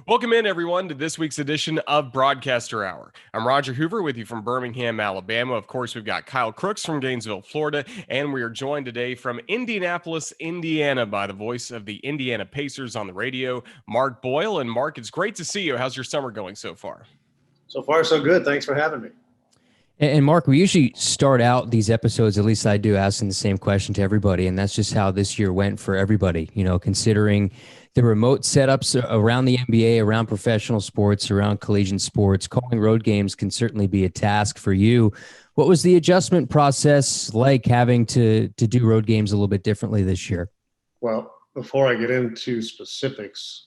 Welcome in, everyone, to this week's edition of Broadcaster Hour. I'm Roger Hoover with you from Birmingham, Alabama. Of course, we've got Kyle Crooks from Gainesville, Florida, and we are joined today from Indianapolis, Indiana, by the voice of the Indiana Pacers on the radio, Mark Boyle. And Mark, it's great to see you. How's your summer going so far? So far, so good. Thanks for having me. And Mark, we usually start out these episodes, at least I do, asking the same question to everybody. And that's just how this year went for everybody, considering the remote setups around the NBA, around professional sports, around collegiate sports. Calling road games can certainly be a task for you. What was the adjustment process like, having to do road games a little bit differently this year? Well, before I get into specifics,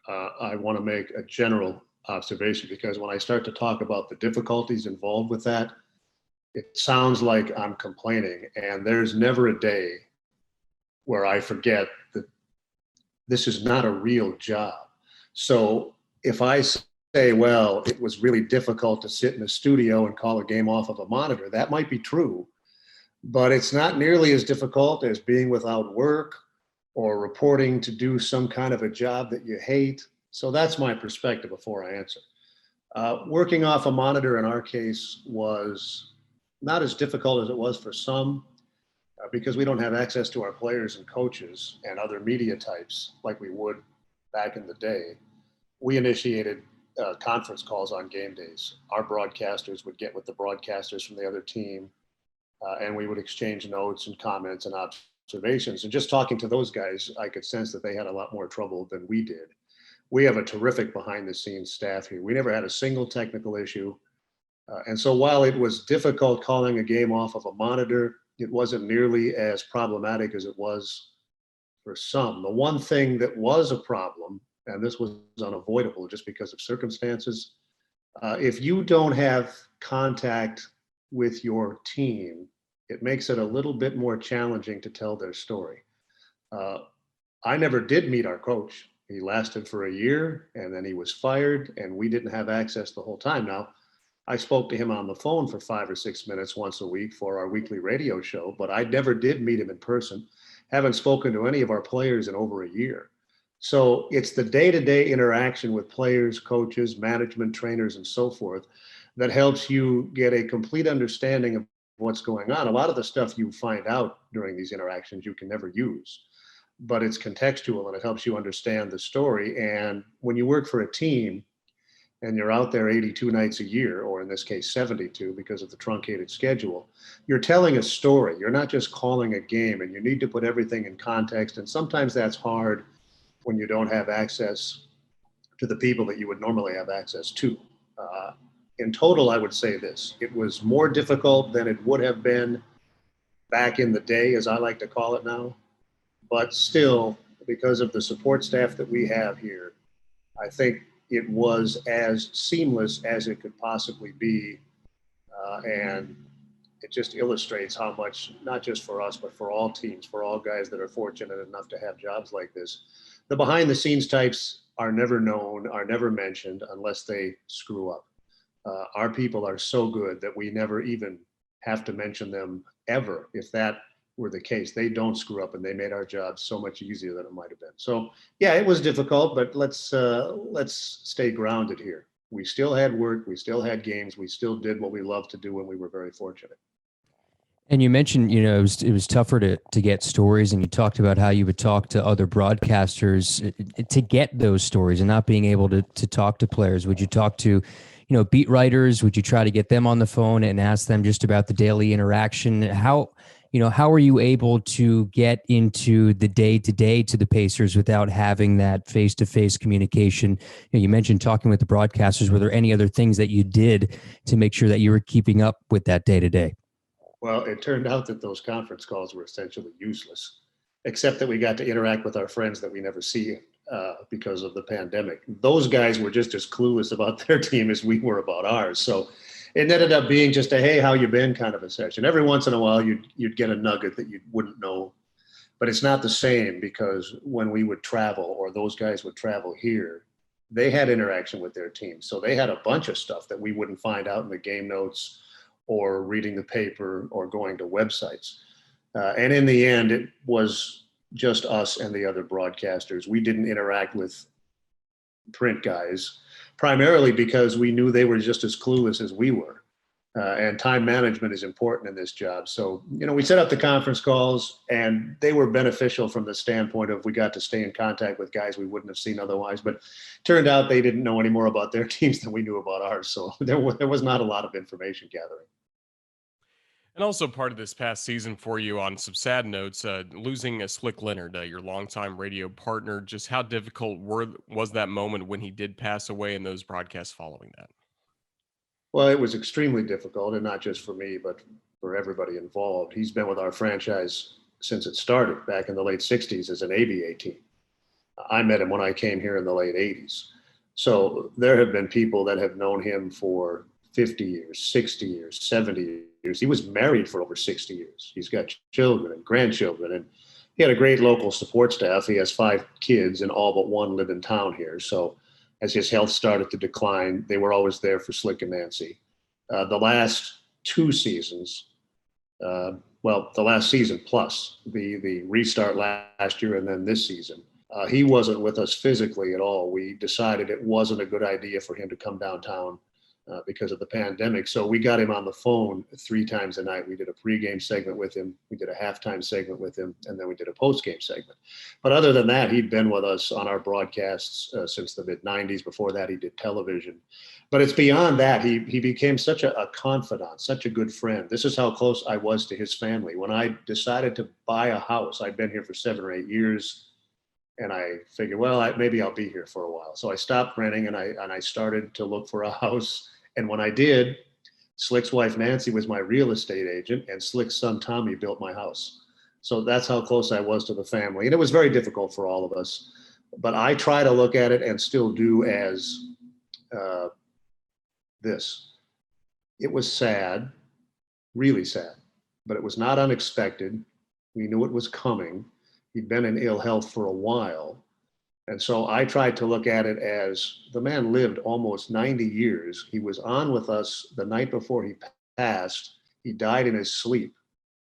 I want to make a general observation, because when I start to talk about the difficulties involved with that, it sounds like I'm complaining, and there's never a day where I forget that this is not a real job. So if I say, well, it was really difficult to sit in a studio and call a game off of a monitor, that might be true, but it's not nearly as difficult as being without work or reporting to do some kind of a job that you hate. So that's my perspective before I answer. Working off a monitor in our case was not as difficult as it was for some, because we don't have access to our players and coaches and other media types like we would back in the day. We initiated conference calls on game days. Our broadcasters would get with the broadcasters from the other team, and we would exchange notes and comments and observations. And just talking to those guys, I could sense that they had a lot more trouble than we did. We have a terrific behind the scenes staff here. We never had a single technical issue. And so while it was difficult calling a game off of a monitor, it wasn't nearly as problematic as it was for some. The one thing that was a problem, and this was unavoidable just because of circumstances, if you don't have contact with your team, it makes it a little bit more challenging to tell their story. I never did meet our coach. He lasted for a year, and then he was fired, and we didn't have access the whole time. Now, I spoke to him on the phone for 5 or 6 minutes once a week for our weekly radio show, but I never did meet him in person. Haven't spoken to any of our players in over a year. So it's the day-to-day interaction with players, coaches, management, trainers, and so forth that helps you get a complete understanding of what's going on. A lot of the stuff you find out during these interactions you can never use, but it's contextual and it helps you understand the story. And when you work for a team and you're out there 82 nights a year, or in this case 72 because of the truncated schedule, you're telling a story. You're not just calling a game, and you need to put everything in context. And sometimes that's hard when you don't have access to the people that you would normally have access to. In total, I would say this: it was more difficult than it would have been back in the day, as I like to call it now. But still, because of the support staff that we have here, I think it was as seamless as it could possibly be. And it just illustrates how much, not just for us, but for all teams, for all guys that are fortunate enough to have jobs like this, the behind the scenes types are never known, are never mentioned unless they screw up. Our people are so good that we never even have to mention them ever. If that were the case, they don't screw up, and they made our job so much easier than it might have been. So yeah, it was difficult, but let's stay grounded here. We still had work, we still had games, we still did what we loved to do, and we were very fortunate. And you mentioned, it was tougher to get stories, and you talked about how you would talk to other broadcasters to get those stories and not being able to talk to players. Would you talk to, beat writers? Would you try to get them on the phone and ask them just about the daily interaction? How are you able to get into the day-to-day to the Pacers without having that face-to-face communication? You mentioned talking with the broadcasters. Were there any other things that you did to make sure that you were keeping up with that day-to-day? Well, it turned out that those conference calls were essentially useless, except that we got to interact with our friends that we never see because of the pandemic. Those guys were just as clueless about their team as we were about ours. So it ended up being just a, hey, how you been kind of a session. Every once in a while, you'd get a nugget that you wouldn't know, but it's not the same, because when we would travel, or those guys would travel here, they had interaction with their team. So they had a bunch of stuff that we wouldn't find out in the game notes or reading the paper or going to websites. And in the end, it was just us and the other broadcasters. We didn't interact with print guys, primarily because we knew they were just as clueless as we were. And time management is important in this job. So, we set up the conference calls, and they were beneficial from the standpoint of we got to stay in contact with guys we wouldn't have seen otherwise. But turned out they didn't know any more about their teams than we knew about ours. So there was not a lot of information gathering. And also part of this past season for you, on some sad notes, losing Slick Leonard, your longtime radio partner. Just how difficult was that moment when he did pass away, and those broadcasts following that? Well, it was extremely difficult, and not just for me, but for everybody involved. He's been with our franchise since it started back in the late 60s as an ABA team. I met him when I came here in the late 80s. So there have been people that have known him for 50 years, 60 years, 70 years. He was married for over 60 years. He's got children and grandchildren, and he had a great local support staff. He has 5 kids, and all but one live in town here. So as his health started to decline, they were always there for Slick and Nancy. The last 2 seasons, the last season plus the restart last year and then this season, he wasn't with us physically at all. We decided it wasn't a good idea for him to come downtown because of the pandemic. So we got him on the phone 3 times a night. We did a pregame segment with him, we did a halftime segment with him, and then we did a postgame segment. But other than that, he'd been with us on our broadcasts since the mid-90s. Before that, he did television. But it's beyond that. He became such a confidant, such a good friend. This is how close I was to his family. When I decided to buy a house, I'd been here for 7 or 8 years, and I figured, maybe I'll be here for a while. So I stopped renting, and I started to look for a house. And when I did, Slick's wife, Nancy, was my real estate agent, and Slick's son, Tommy, built my house. So that's how close I was to the family. And it was very difficult for all of us. But I try to look at it, and still do, as this. It was sad, really sad, but it was not unexpected. We knew it was coming. He'd been in ill health for a while. And so I tried to look at it as the man lived almost 90 years. He was on with us the night before he passed. He died in his sleep.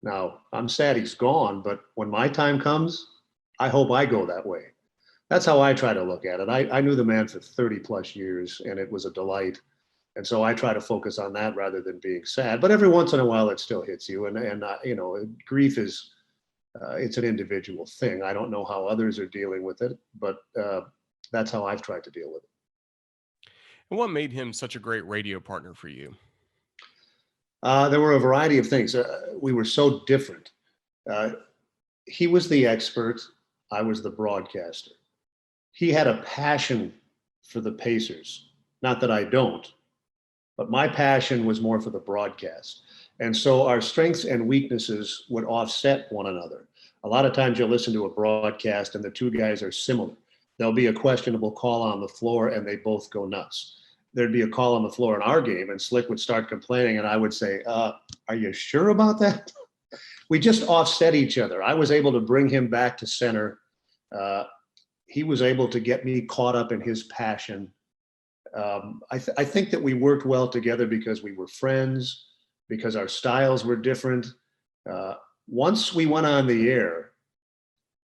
Now, I'm sad he's gone, but when my time comes, I hope I go that way. That's how I try to look at it. I knew the man for 30 plus years, and it was a delight. And so I try to focus on that rather than being sad. But every once in a while, it still hits you. And grief is, it's an individual thing. I don't know how others are dealing with it, but that's how I've tried to deal with it. And what made him such a great radio partner for you? There were a variety of things. We were so different. He was the expert. I was the broadcaster. He had a passion for the Pacers. Not that I don't, but my passion was more for the broadcast. And so our strengths and weaknesses would offset one another. A lot of times you'll listen to a broadcast and the 2 guys are similar. There'll be a questionable call on the floor and they both go nuts. There'd be a call on the floor in our game and Slick would start complaining and I would say, are you sure about that? We just offset each other. I was able to bring him back to center. He was able to get me caught up in his passion. I think that we worked well together because we were friends, because our styles were different. Once we went on the air,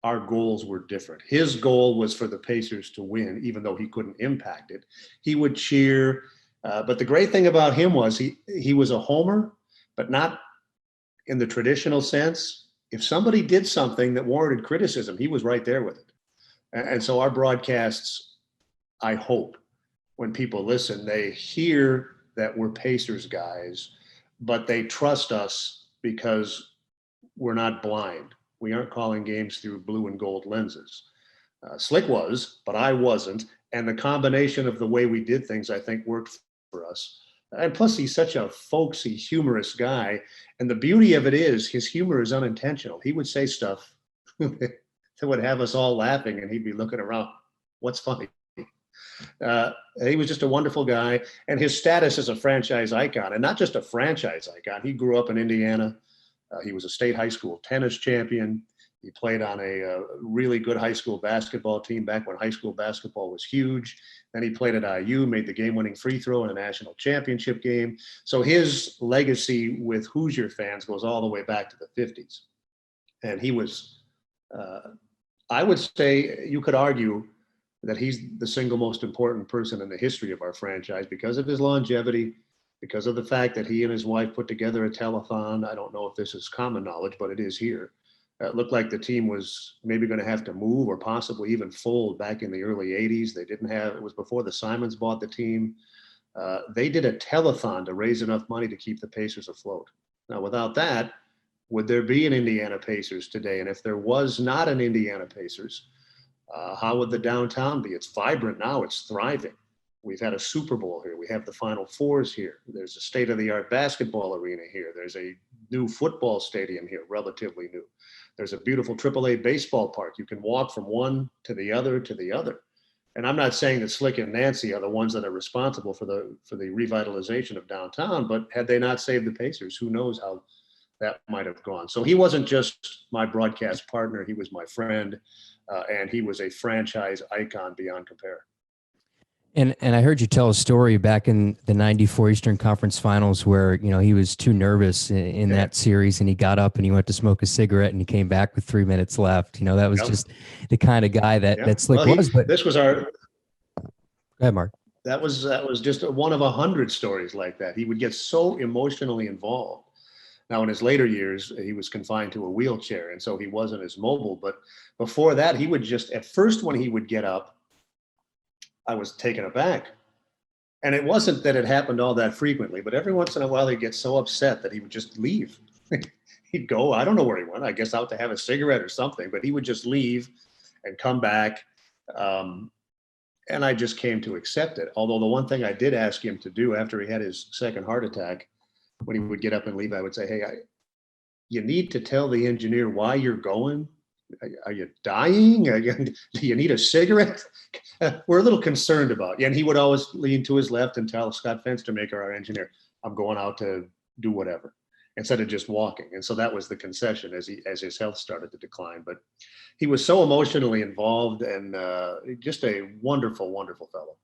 our goals were different. His goal was for the Pacers to win, even though he couldn't impact it. He would cheer. But the great thing about him was he was a homer, but not in the traditional sense. If somebody did something that warranted criticism, he was right there with it. And so our broadcasts, I hope, when people listen, they hear that we're Pacers guys, but they trust us because we're not blind. We aren't calling games through blue and gold lenses. Slick was, but I wasn't. And the combination of the way we did things, I think, worked for us. And plus, he's such a folksy, humorous guy. And the beauty of it is his humor is unintentional. He would say stuff that would have us all laughing, and he'd be looking around, what's funny? He was just a wonderful guy. And his status as a franchise icon, and not just a franchise icon. He grew up in Indiana. He was a state high school tennis champion. He played on a really good high school basketball team back when high school basketball was huge. Then he played at IU, made the game-winning free throw in a national championship game. So his legacy with Hoosier fans goes all the way back to the 50s. And he was, I would say, you could argue, that he's the single most important person in the history of our franchise because of his longevity, because of the fact that he and his wife put together a telethon. I don't know if this is common knowledge, but it is here. It looked like the team was maybe going to have to move or possibly even fold back in the early 80s. They didn't have, it was before the Simons bought the team. They did a telethon to raise enough money to keep the Pacers afloat. Now, without that, would there be an Indiana Pacers today? And if there was not an Indiana Pacers, how would the downtown be? It's vibrant now. It's thriving. We've had a Super Bowl here. We have the Final Fours here. There's a state-of-the-art basketball arena here. There's a new football stadium here, relatively new. There's a beautiful AAA baseball park. You can walk from one to the other to the other. And I'm not saying that Slick and Nancy are the ones that are responsible for the revitalization of downtown, but had they not saved the Pacers, who knows how that might have gone. So he wasn't just my broadcast partner. He was my friend, and he was a franchise icon beyond compare. And I heard you tell a story back in the '94 Eastern Conference Finals where, you know, he was too nervous in that series and he got up and he went to smoke a cigarette and he came back with 3 minutes left. You know, that was just the kind of guy that Slick was. But this was our. Go ahead, Mark. That was just one of 100 stories like that. He would get so emotionally involved. Now, in his later years, he was confined to a wheelchair, and so he wasn't as mobile. But before that, he would just, at first when he would get up, I was taken aback. And it wasn't that it happened all that frequently, but every once in a while he'd get so upset that he would just leave. He'd go, I don't know where he went, I guess out to have a cigarette or something, but he would just leave and come back. And I just came to accept it. Although the one thing I did ask him to do after he had his second heart attack, when he would get up and leave, I would say, hey, you need to tell the engineer why you're going. Are you dying? Do you need a cigarette? We're a little concerned about you. And he would always lean to his left and tell Scott Fenstermaker, our engineer, I'm going out to do whatever, instead of just walking. And so that was the concession as his health started to decline. But he was so emotionally involved and just a wonderful, wonderful fellow.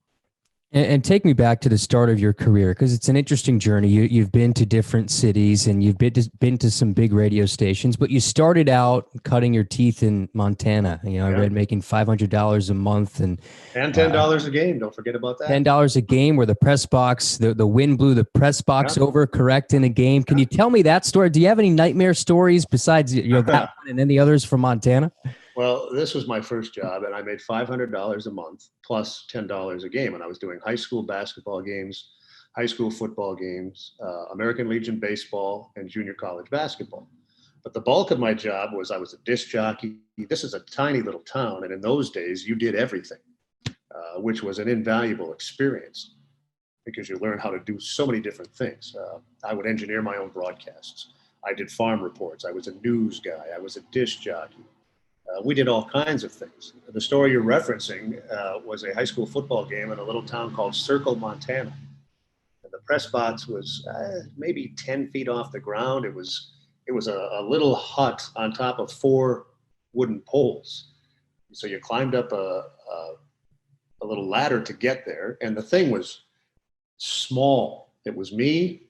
And take me back to the start of your career, because it's an interesting journey. You've been to different cities and you've been to some big radio stations, but you started out cutting your teeth in Montana. You know, I read making $500 a month and $10 a game. Don't forget about that. $10 a game, where the press box, the wind blew the press box over, correct, in a game. Can you tell me that story? Do you have any nightmare stories besides that one and any others from Montana? Well, this was my first job, and I made $500 a month plus $10 a game. And I was doing high school basketball games, high school football games, American Legion baseball, and junior college basketball. But the bulk of my job was I was a disc jockey. This is a tiny little town, and in those days, you did everything, which was an invaluable experience because you learn how to do so many different things. I would engineer my own broadcasts. I did farm reports. I was a news guy. I was a disc jockey. We did all kinds of things. The story you're referencing was a high school football game in a little town called Circle, Montana. And the press box was maybe 10 feet off the ground. It was a little hut on top of 4 wooden poles. So you climbed up a little ladder to get there. And the thing was small. It was me.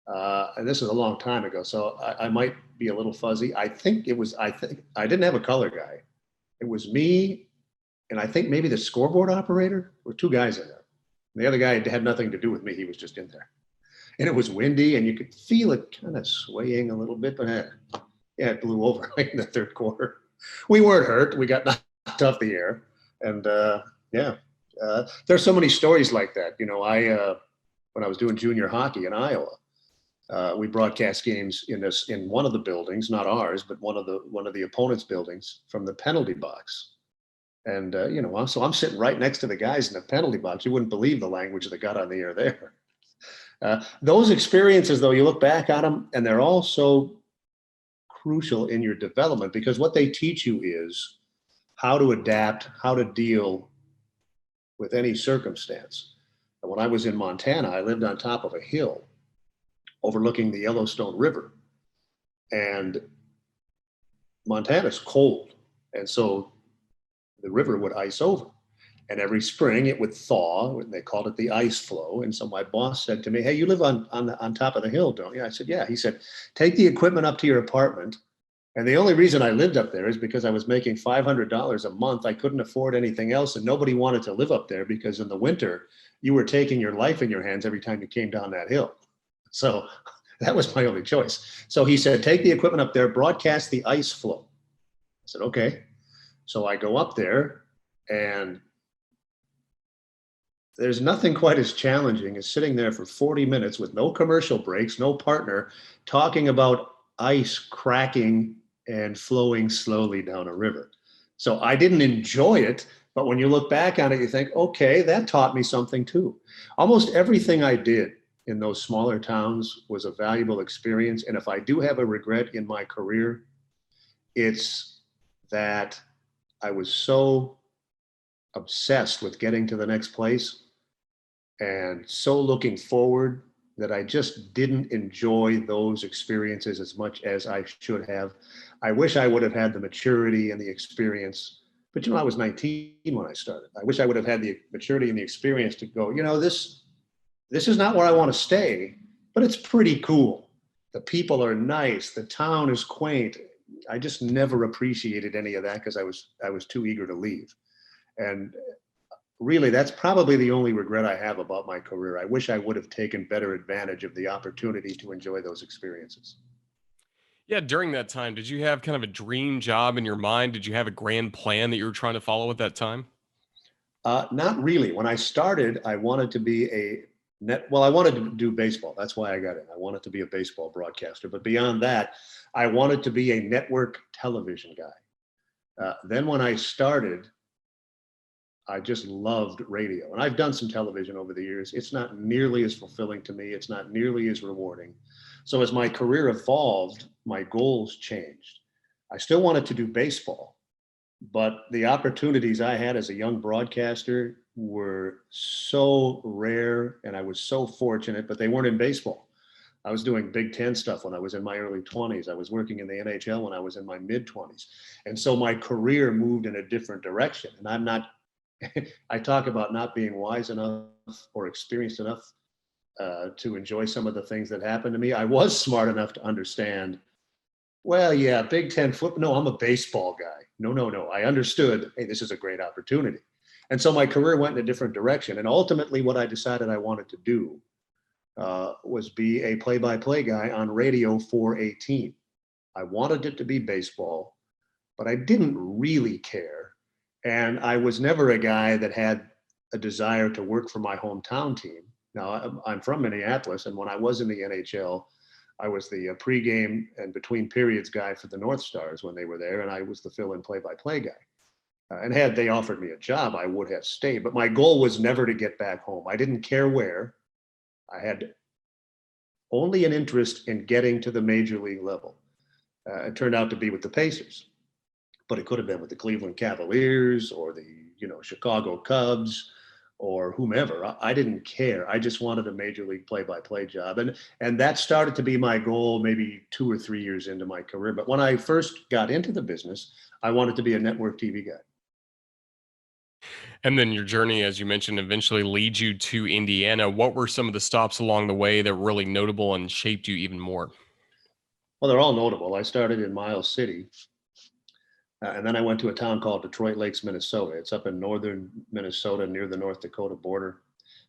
And this is a long time ago, so I might be a little fuzzy. I think I didn't have a color guy. It was me, and I think maybe the scoreboard operator. There were 2 guys in there. And the other guy had nothing to do with me. He was just in there. And it was windy, and you could feel it kind of swaying a little bit, but it blew over in the third quarter. We weren't hurt. We got knocked off the air. And there's so many stories like that. You know, when I was doing junior hockey in Iowa, we broadcast games in one of the buildings, not ours, but one of the opponent's buildings from the penalty box. And so I'm sitting right next to the guys in the penalty box. You wouldn't believe the language that got on the air there. Those experiences, though, you look back at them, and they're all so crucial in your development because what they teach you is how to adapt, how to deal with any circumstance. And when I was in Montana, I lived on top of a hill overlooking the Yellowstone River. And Montana's cold. And so the river would ice over. And every spring it would thaw. They called it the ice flow. And so my boss said to me, hey, you live on top of the hill, don't you? I said, yeah. He said, take the equipment up to your apartment And the only reason I lived up there is because I was making $500 a month. I couldn't afford anything else, and nobody wanted to live up there because in the winter, you were taking your life in your hands every time you came down that hill. So that was my only choice. So he said, take the equipment up there, broadcast the ice flow. I said, okay. So I go up there, and there's nothing quite as challenging as sitting there for 40 minutes with no commercial breaks, no partner, talking about ice cracking and flowing slowly down a river. So I didn't enjoy it, but when you look back on it, you think, okay, that taught me something too. Almost everything I did in those smaller towns was a valuable experience. And if I do have a regret in my career, it's that I was so obsessed with getting to the next place and so looking forward that I just didn't enjoy those experiences as much as I should have. I wish I would have had the maturity and the experience, but I was 19 when I started. I wish I would have had the maturity and the experience to go, this is not where I want to stay, but it's pretty cool. The people are nice. The town is quaint. I just never appreciated any of that because I was too eager to leave. And really, that's probably the only regret I have about my career. I wish I would have taken better advantage of the opportunity to enjoy those experiences. Yeah, during that time, did you have kind of a dream job in your mind? Did you have a grand plan that you were trying to follow at that time? Not really. When I started, I wanted to be I wanted to do baseball. That's why I got in. I wanted to be a baseball broadcaster. But beyond that, I wanted to be a network television guy. Then when I started, I just loved radio. And I've done some television over the years. It's not nearly as fulfilling to me. It's not nearly as rewarding. So as my career evolved, my goals changed. I still wanted to do baseball, but the opportunities I had as a young broadcaster were so rare, and I was so fortunate, but they weren't in baseball. I was doing Big Ten stuff when I was in my early 20s. I was working in the NHL when I was in my mid 20s. And so my career moved in a different direction. And I'm not, I talk about not being wise enough or experienced enough to enjoy some of the things that happened to me. I was smart enough to understand, well, yeah, Big Ten football. No, I'm a baseball guy. No. I understood, hey, this is a great opportunity. And so my career went in a different direction. And ultimately, what I decided I wanted to do was be a play-by-play guy on radio for a team. I wanted it to be baseball, but I didn't really care. And I was never a guy that had a desire to work for my hometown team. Now, I'm from Minneapolis, and when I was in the NHL, I was the pregame and between periods guy for the North Stars when they were there, and I was the fill-in play-by-play guy. And had they offered me a job, I would have stayed. But my goal was never to get back home. I didn't care where. I had only an interest in getting to the major league level. It turned out to be with the Pacers, but it could have been with the Cleveland Cavaliers or the Chicago Cubs or whomever. I didn't care. I just wanted a major league play-by-play job. And that started to be my goal maybe 2 or 3 years into my career. But when I first got into the business, I wanted to be a network TV guy. And then your journey, as you mentioned, eventually leads you to Indiana. What were some of the stops along the way that were really notable and shaped you even more? Well, they're all notable. I started in Miles City, and then I went to a town called Detroit Lakes, Minnesota. It's up in northern Minnesota near the North Dakota border.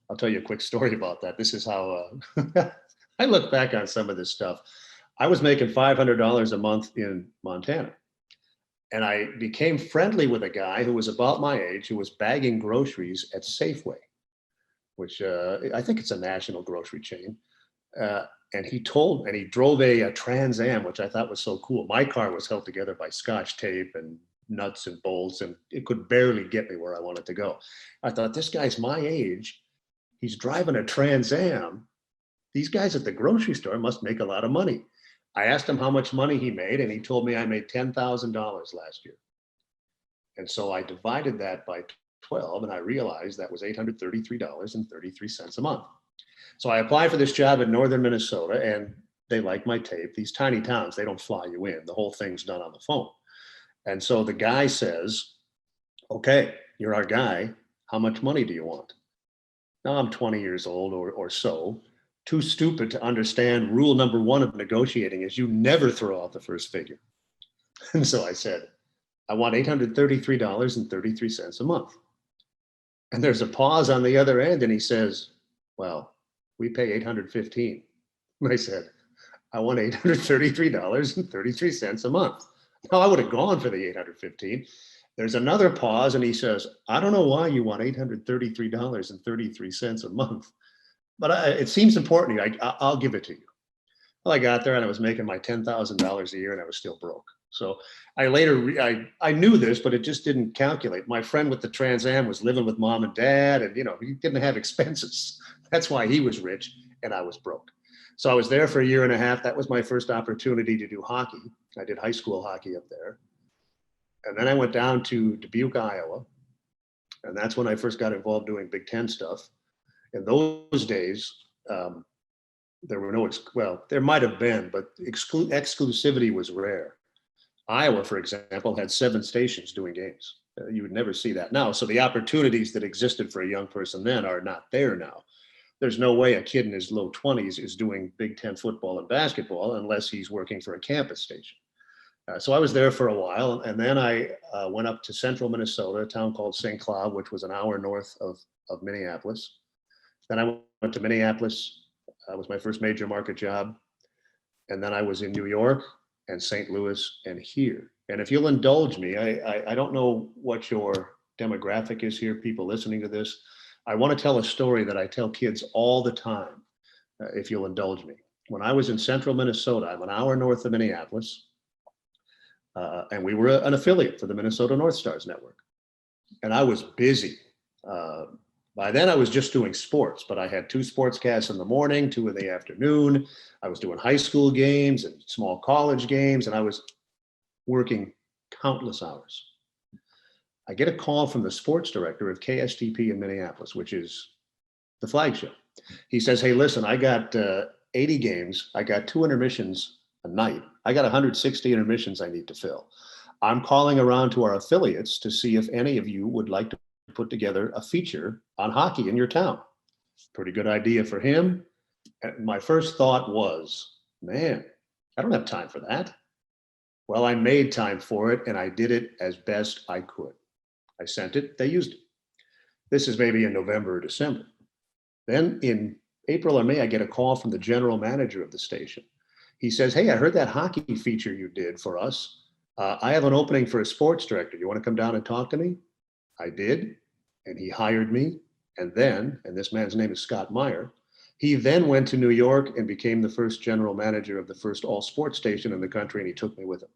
I'll tell you a quick story about that. This is how I look back on some of this stuff. I was making $500 a month in Montana. And I became friendly with a guy who was about my age, who was bagging groceries at Safeway, which I think it's a national grocery chain. And he drove a Trans Am, which I thought was so cool. My car was held together by Scotch tape and nuts and bolts, and it could barely get me where I wanted to go. I thought, this guy's my age. He's driving a Trans Am. These guys at the grocery store must make a lot of money. I asked him how much money he made, and he told me I made $10,000 last year. And so I divided that by 12, and I realized that was $833.33 a month. So I applied for this job in northern Minnesota, and they like my tape. These tiny towns, they don't fly you in. The whole thing's done on the phone. And so the guy says, okay, you're our guy. How much money do you want? Now I'm 20 years old or so. Too stupid to understand rule number one of negotiating is you never throw out the first figure. And so I said, I want $833.33 a month. And there's a pause on the other end, and he says, well, we pay $815. And I said, I want $833.33 a month. Now I would have gone for the 815. There's another pause, and he says, I don't know why you want $833.33 a month, but it seems important to you. I'll give it to you. Well, I got there and I was making my $10,000 a year and I was still broke. So I I knew this, but it just didn't calculate. My friend with the Trans Am was living with mom and dad, and he didn't have expenses. That's why he was rich and I was broke. So I was there for a year and a half. That was my first opportunity to do hockey. I did high school hockey up there. And then I went down to Dubuque, Iowa. And that's when I first got involved doing Big Ten stuff. In those days, there were no, there might have been, but exclusivity was rare. Iowa, for example, had 7 stations doing games. You would never see that now. So the opportunities that existed for a young person then are not there now. There's no way a kid in his low 20s is doing Big Ten football and basketball unless he's working for a campus station. So I was there for a while, and then I went up to central Minnesota, a town called St. Cloud, which was an hour north of Minneapolis. Then I went to Minneapolis. Was my first major market job. And then I was in New York and St. Louis and here. And if you'll indulge me, I don't know what your demographic is here, people listening to this. I want to tell a story that I tell kids all the time, if you'll indulge me. When I was in central Minnesota, I'm an hour north of Minneapolis, and we were an affiliate for the Minnesota North Stars Network. And I was busy. By then I was just doing sports, but I had 2 sportscasts in the morning, 2 in the afternoon. I was doing high school games and small college games, and I was working countless hours. I get a call from the sports director of KSTP in Minneapolis, which is the flagship. He says, hey, listen, I got 80 games. I got 2 intermissions a night. I got 160 intermissions I need to fill. I'm calling around to our affiliates to see if any of you would like to put together a feature on hockey in your town. Pretty good idea for him. And my first thought was, man, I don't have time for that. Well, I made time for it, and I did it as best I could. I sent it, they used it. This is maybe in November or December. Then in April or May, I get a call from the general manager of the station. He says, hey, I heard that hockey feature you did for us. I have an opening for a sports director. You want to come down and talk to me? I did, and he hired me. And then, and this man's name is Scott Meyer, he then went to New York and became the first general manager of the first all sports station in the country, and he took me with him.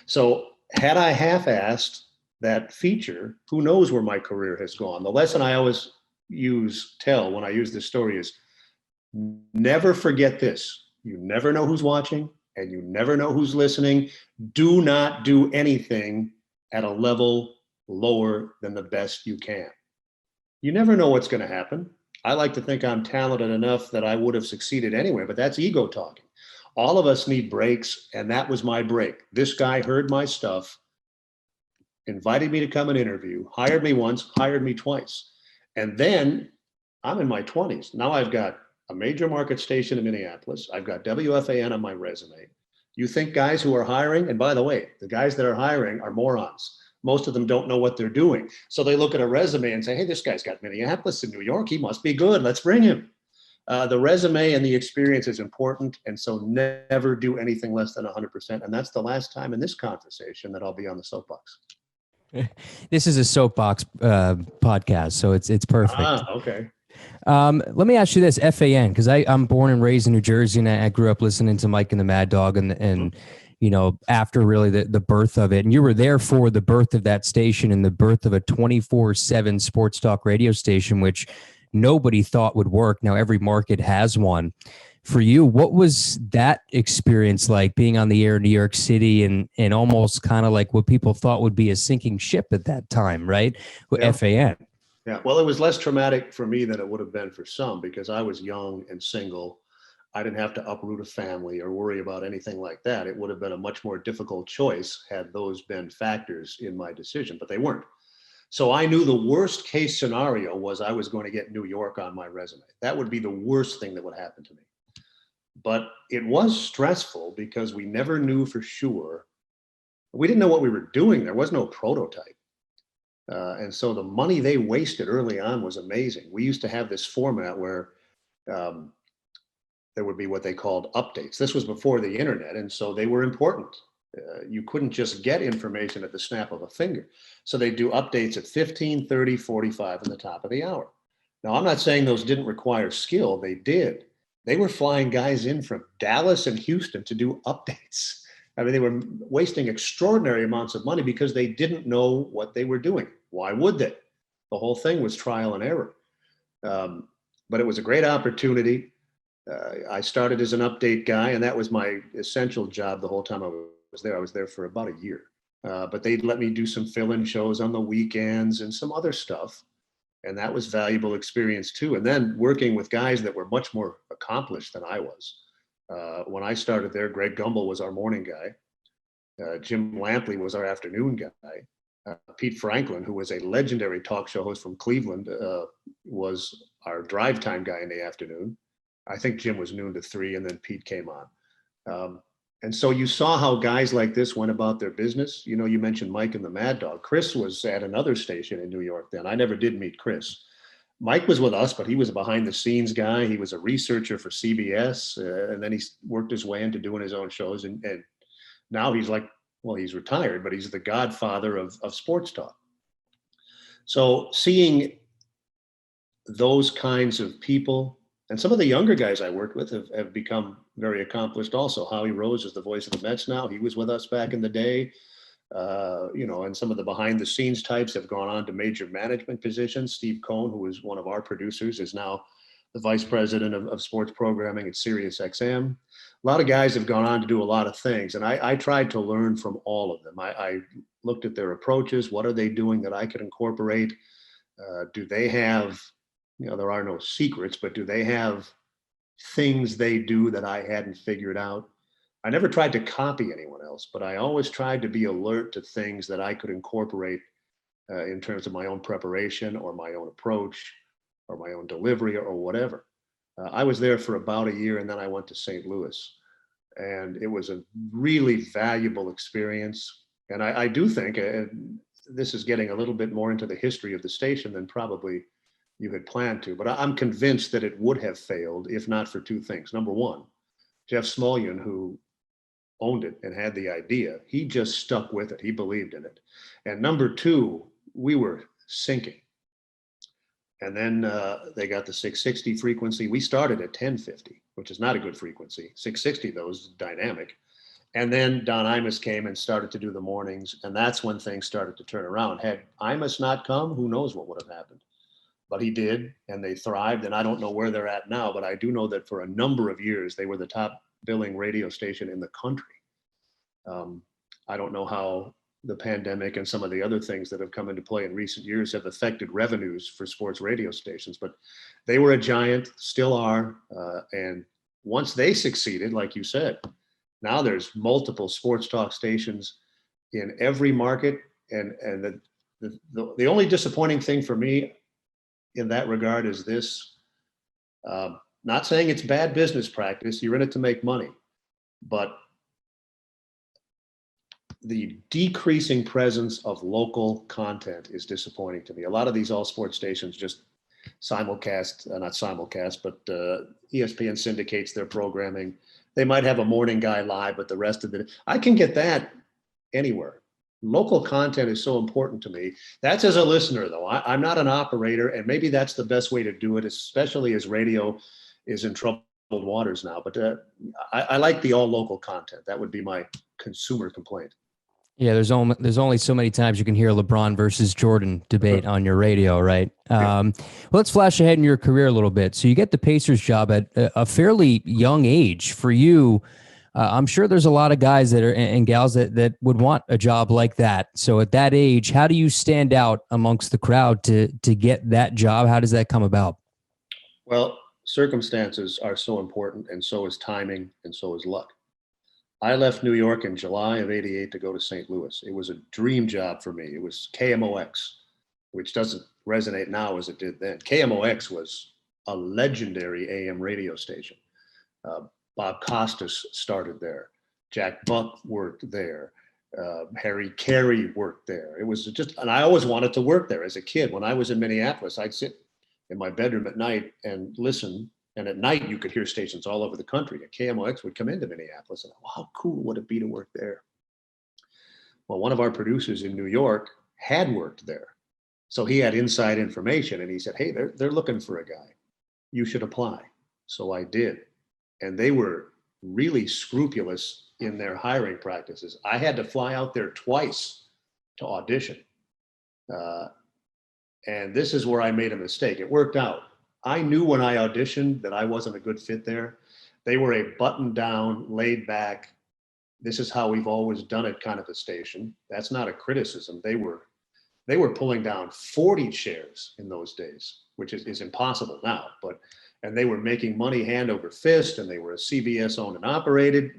So had I half-assed that feature, who knows where my career has gone. The lesson I always tell when I use this story is never forget this. You never know who's watching, and you never know who's listening. Do not do anything at a level lower than the best you can. You never know what's going to happen. I like to think I'm talented enough that I would have succeeded anyway, but that's ego talking. All of us need breaks, and that was my break. This guy heard my stuff, invited me to come and interview, hired me once, hired me twice. And then I'm in my 20s. Now I've got a major market station in Minneapolis. I've got WFAN on my resume. You think guys who are hiring, and by the way, the guys that are hiring are morons. Most of them don't know what they're doing. So they look at a resume and say, hey, this guy's got Minneapolis and New York. He must be good. Let's bring him. The resume and the experience is important. And so never do anything less than 100%. And that's the last time in this conversation that I'll be on the soapbox. This is a soapbox podcast, so it's perfect. Okay. Let me ask you this, FAN, because I'm born and raised in New Jersey, and I grew up listening to Mike and the Mad Dog, and you know, after really the birth of it, and you were there for the birth of that station and the birth of a 24/7 sports talk radio station, which nobody thought would work. Now every market has one. For you, what was that experience like, being on the air in New York City and almost kind of like what people thought would be a sinking ship at that time, right? Yeah. FAN. Yeah, well, it was less traumatic for me than it would have been for some, because I was young and single. I didn't have to uproot a family or worry about anything like that. It would have been a much more difficult choice had those been factors in my decision, but they weren't. So I knew the worst case scenario was I was going to get New York on my resume. That would be the worst thing that would happen to me. But it was stressful because we never knew for sure We didn't know what we were doing. There was no prototype. And so the money they wasted early on was amazing. We used to have this format where um, there would be what they called updates. This was before the internet, and so they were important. You couldn't just get information at the snap of a finger. So they do updates at 15, 30, 45 in the top of the hour. Now, I'm not saying those didn't require skill. They did. They were flying guys in from Dallas and Houston to do updates. I mean, they were wasting extraordinary amounts of money because they didn't know what they were doing. Why would they? The whole thing was trial and error. But it was a great opportunity. I started as an update guy, and that was my essential job the whole time I was there. I was there for about a year. But they'd let me do some fill-in shows on the weekends and some other stuff. And that was valuable experience too. And then working with guys that were much more accomplished than I was. When I started there, Greg Gumbel was our morning guy. Jim Lampley was our afternoon guy. Pete Franklin, who was a legendary talk show host from Cleveland, was our drive time guy in the afternoon. I think Jim was noon to 3, and then Pete came on. And so you saw how guys like this went about their business. You know, you mentioned Mike and the Mad Dog. Chris was at another station in New York then. I never did meet Chris. Mike was with us, but he was a behind the scenes guy. He was a researcher for CBS, and then he worked his way into doing his own shows. And now he's like, well, he's retired, but he's the godfather of sports talk. So seeing those kinds of people, and some of the younger guys I worked with have become very accomplished also. Howie Rose is the voice of the Mets now. He was with us back in the day. You know, and some of the behind the scenes types have gone on to major management positions. Steve Cohn, who was one of our producers, is now the vice president of sports programming at Sirius XM. A lot of guys have gone on to do a lot of things. And I tried to learn from all of them. I looked at their approaches. What are they doing that I could incorporate? Do they have, you know, there are no secrets, but do they have things they do that I hadn't figured out? I never tried to copy anyone else, but I always tried to be alert to things that I could incorporate in terms of my own preparation or my own approach or my own delivery or whatever. I was there for about a year, and then I went to St. Louis, and it was a really valuable experience. And I do think this is getting a little bit more into the history of the station than probably you had planned to, but I'm convinced that it would have failed if not for two things. Number one, Jeff Smulyan, who owned it and had the idea, he just stuck with it. He believed in it. And number two, we were sinking. And then they got the 660 frequency. We started at 1050, which is not a good frequency. 660 though is dynamic. And then Don Imus came and started to do the mornings, and that's when things started to turn around. Had Imus not come, who knows what would have happened. But he did, and they thrived. And I don't know where they're at now, but I do know that for a number of years, they were the top billing radio station in the country. I don't know how the pandemic and some of the other things that have come into play in recent years have affected revenues for sports radio stations, but they were a giant, still are. And once they succeeded, like you said, now there's multiple sports talk stations in every market. And the only disappointing thing for me in that regard is this, not saying it's bad business practice, you're in it to make money, but the decreasing presence of local content is disappointing to me. A lot of these all sports stations just simulcast, not simulcast, but ESPN syndicates their programming. They might have a morning guy live, but the rest of it, I can get that anywhere. Local content is so important to me. That's as a listener, though. I'm not an operator, and maybe that's the best way to do it, especially as radio is in troubled waters now. But I like the all local content. That would be my consumer complaint. Yeah, there's only so many times you can hear LeBron versus Jordan debate on your radio, right? Well, let's flash ahead in your career a little bit. So you get the Pacers job at a fairly young age. For you, I'm sure there's a lot of guys that are and gals that would want a job like that. So at that age, how do you stand out amongst the crowd to get that job? How does that come about? Well, circumstances are so important, and so is timing, and so is luck. I left New York in July of '88 to go to St. Louis. It was a dream job for me. It was KMOX, which doesn't resonate now as it did then. KMOX was a legendary AM radio station. Bob Costas started there. Jack Buck worked there. Harry Carey worked there. It was just, and I always wanted to work there as a kid. When I was in Minneapolis, I'd sit in my bedroom at night and listen. And at night, you could hear stations all over the country. And KMOX would come into Minneapolis, and how cool would it be to work there? Well, one of our producers in New York had worked there. So he had inside information, and he said, hey, they're looking for a guy. You should apply. So I did. And they were really scrupulous in their hiring practices. I had to fly out there twice to audition. And this is where I made a mistake. It worked out. I knew when I auditioned that I wasn't a good fit there. They were a buttoned down, laid back, this is how we've always done it kind of a station. That's not a criticism. They were pulling down 40 shares in those days, which is impossible now. And they were making money hand over fist, and they were a CBS owned and operated.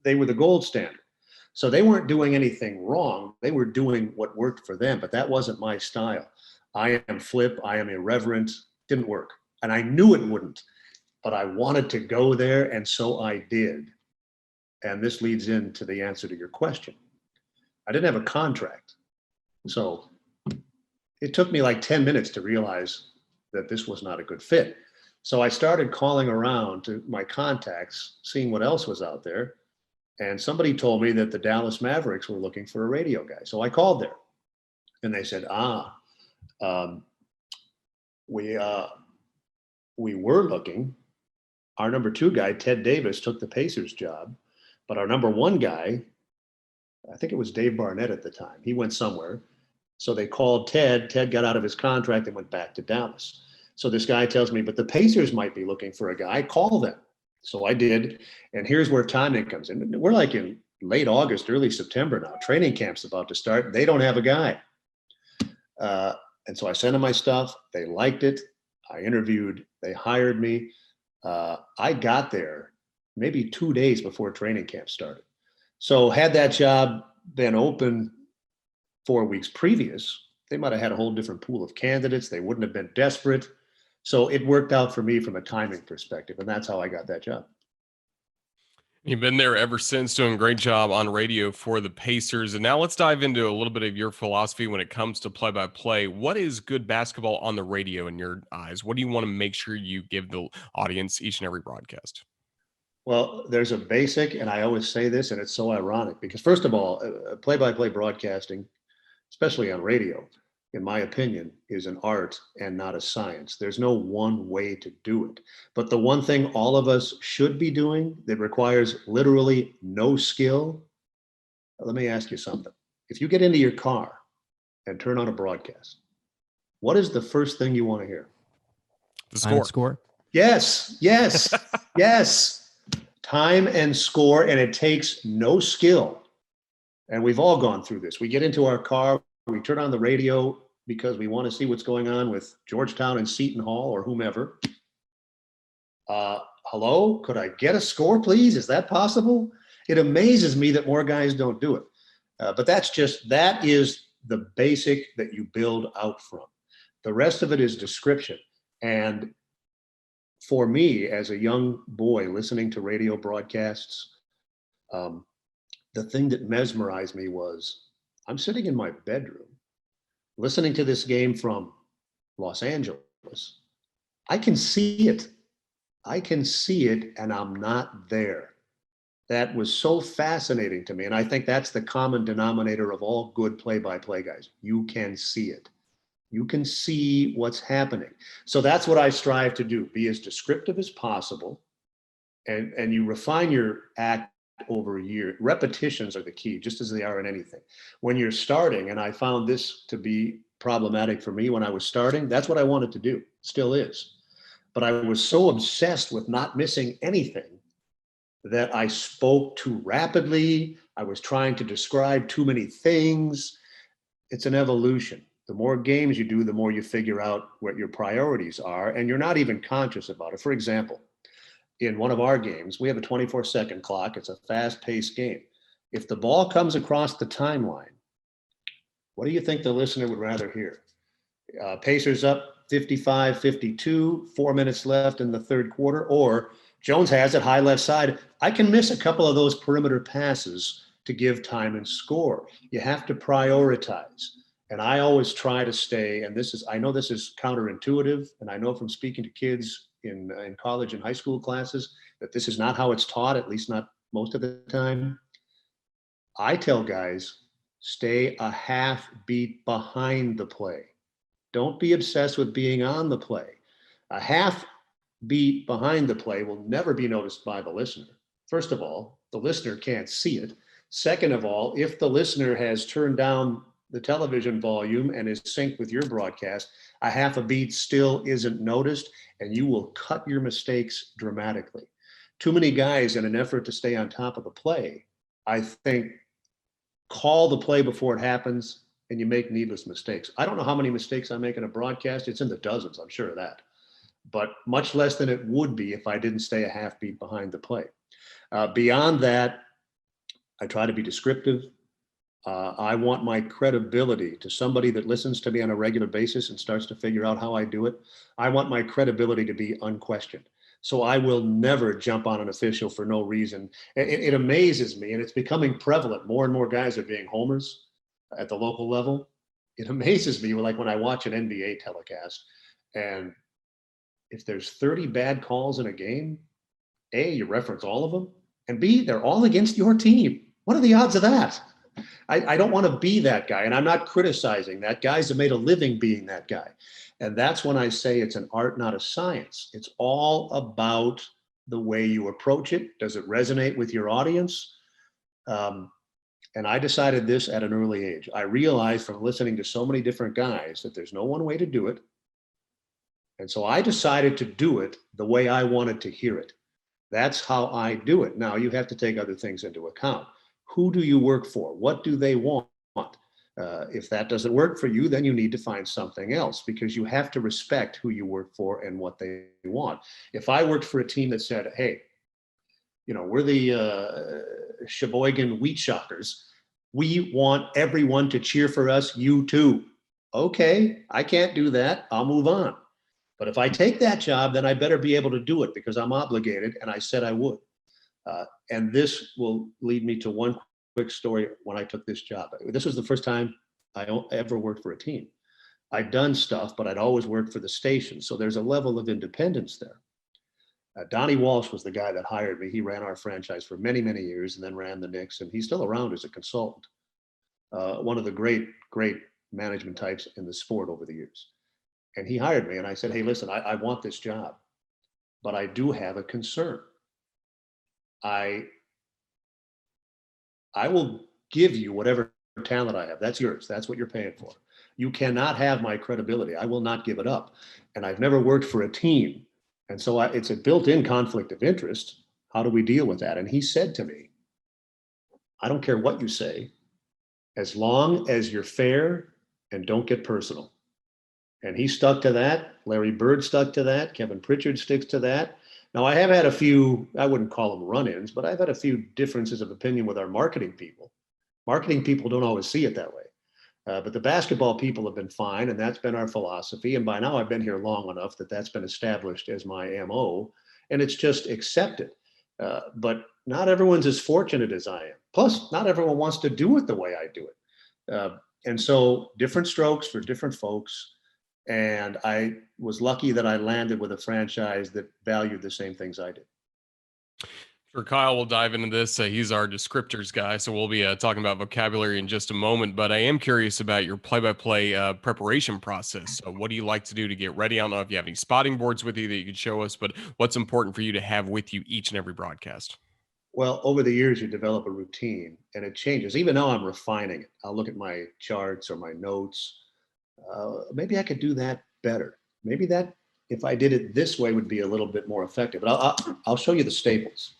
They were the gold standard. So they weren't doing anything wrong. They were doing what worked for them, but that wasn't my style. I am flip, I am irreverent, didn't work. And I knew it wouldn't, but I wanted to go there, and so I did. And this leads into the answer to your question. I didn't have a contract. So it took me like 10 minutes to realize that this was not a good fit. So I started calling around to my contacts, seeing what else was out there. And somebody told me that the Dallas Mavericks were looking for a radio guy. So I called there, and they said, we were looking. Our number 2 guy, Ted Davis, took the Pacers job. But our number 1 guy, I think it was Dave Barnett at the time, he went somewhere. So they called Ted. Ted got out of his contract and went back to Dallas. So this guy tells me, but the Pacers might be looking for a guy. Call them. So I did. And here's where timing comes in. We're like in late August, early September now. Training camp's about to start. They don't have a guy. And so I sent them my stuff. They liked it. I interviewed. They hired me. I got there maybe 2 days before training camp started. So had that job been open 4 weeks previous, they might have had a whole different pool of candidates. They wouldn't have been desperate. So it worked out for me from a timing perspective, and that's how I got that job. You've been there ever since, doing a great job on radio for the Pacers. And now let's dive into a little bit of your philosophy when it comes to play-by-play. What is good basketball on the radio in your eyes? What do you want to make sure you give the audience each and every broadcast? Well, there's a basic, and I always say this, and it's so ironic because, first of all, play-by-play broadcasting, especially on radio, in my opinion, is an art and not a science. There's no one way to do it. But the one thing all of us should be doing that requires literally no skill, let me ask you something. If you get into your car and turn on a broadcast, what is the first thing you want to hear? The score. Yes, yes, yes. Time and score, and it takes no skill. And we've all gone through this. We get into our car, we turn on the radio because we want to see what's going on with Georgetown and Seton Hall or whomever. Hello, could I get a score, please? Is that possible? It amazes me that more guys don't do it. But that is the basic that you build out from. The rest of it is description. And for me, as a young boy listening to radio broadcasts, the thing that mesmerized me was I'm sitting in my bedroom listening to this game from Los Angeles. I can see it. And I'm not there. That was so fascinating to me. And I think that's the common denominator of all good play-by-play guys. You can see it. You can see what's happening. So that's what I strive to do, be as descriptive as possible. And you refine your act over a year. Repetitions are the key, just as they are in anything. When you're starting, and I found this to be problematic for me when I was starting, that's what I wanted to do, still is. But I was so obsessed with not missing anything that I spoke too rapidly. I was trying to describe too many things. It's an evolution. The more games you do, the more you figure out what your priorities are, and you're not even conscious about it. For example, in one of our games, we have a 24-second clock. It's a fast-paced game. If the ball comes across the timeline, what do you think the listener would rather hear? Pacers up 55-52, 4 minutes left in the third quarter, or Jones has it, high left side. I can miss a couple of those perimeter passes to give time and score. You have to prioritize. And I always try to stay, and I know this is counterintuitive, and I know from speaking to kids in college and high school classes that this is not how it's taught, at least not most of the time. I tell guys, stay a half beat behind the play. Don't be obsessed with being on the play. A half beat behind the play will never be noticed by the listener. First of all, the listener can't see it. Second of all, if the listener has turned down the television volume and is synced with your broadcast, a half a beat still isn't noticed, and you will cut your mistakes dramatically. Too many guys, in an effort to stay on top of the play, I think, call the play before it happens, and you make needless mistakes. I don't know how many mistakes I make in a broadcast. It's in the dozens, I'm sure of that, but much less than it would be if I didn't stay a half beat behind the play. Beyond that, I try to be descriptive. I want my credibility to somebody that listens to me on a regular basis and starts to figure out how I do it. I want my credibility to be unquestioned. So I will never jump on an official for no reason. It amazes me, and it's becoming prevalent. More and more guys are being homers at the local level. It amazes me, like when I watch an NBA telecast, and if there's 30 bad calls in a game, A, you reference all of them, and B, they're all against your team. What are the odds of that? I don't want to be that guy, and I'm not criticizing that. Guys have made a living being that guy. And that's when I say it's an art, not a science. It's all about the way you approach it. Does it resonate with your audience? And I decided this at an early age. I realized from listening to so many different guys that there's no one way to do it. And so I decided to do it the way I wanted to hear it. That's how I do it. Now, you have to take other things into account. Who do you work for? What do they want? If that doesn't work for you, then you need to find something else, because you have to respect who you work for and what they want. If I worked for a team that said, hey, we're the Sheboygan Wheat Shockers, we want everyone to cheer for us, you too. Okay, I can't do that. I'll move on. But if I take that job, then I better be able to do it because I'm obligated, and I said I would. And this will lead me to one quick story when I took this job. This was the first time I ever worked for a team. I'd done stuff, but I'd always worked for the station. So there's a level of independence there. Donnie Walsh was the guy that hired me. He ran our franchise for many, many years and then ran the Knicks, and he's still around as a consultant. One of the great, great management types in the sport over the years. And he hired me, and I said, hey, listen, I want this job, but I do have a concern. I will give you whatever talent I have. That's yours. That's what you're paying for. You cannot have my credibility. I will not give it up. And I've never worked for a team. And so it's a built-in conflict of interest. How do we deal with that? And he said to me, I don't care what you say, as long as you're fair and don't get personal. And he stuck to that. Larry Bird stuck to that. Kevin Pritchard sticks to that. Now, I have had a few, I wouldn't call them run-ins, but I've had a few differences of opinion with our marketing people. Marketing people don't always see it that way. But the basketball people have been fine, and that's been our philosophy. And by now, I've been here long enough that that's been established as my MO, and it's just accepted. But not everyone's as fortunate as I am. Plus, not everyone wants to do it the way I do it. And so different strokes for different folks. And I was lucky that I landed with a franchise that valued the same things I did. For Kyle, we'll dive into this. He's our descriptors guy, so we'll be talking about vocabulary in just a moment. But I am curious about your play-by-play preparation process. So what do you like to do to get ready? I don't know if you have any spotting boards with you that you could show us, but what's important for you to have with you each and every broadcast? Well, over the years, you develop a routine, and it changes. Even now, I'm refining it. I'll look at my charts or my notes. Maybe I could do that better. Maybe that, if I did it this way, would be a little bit more effective. But I'll show you the staples.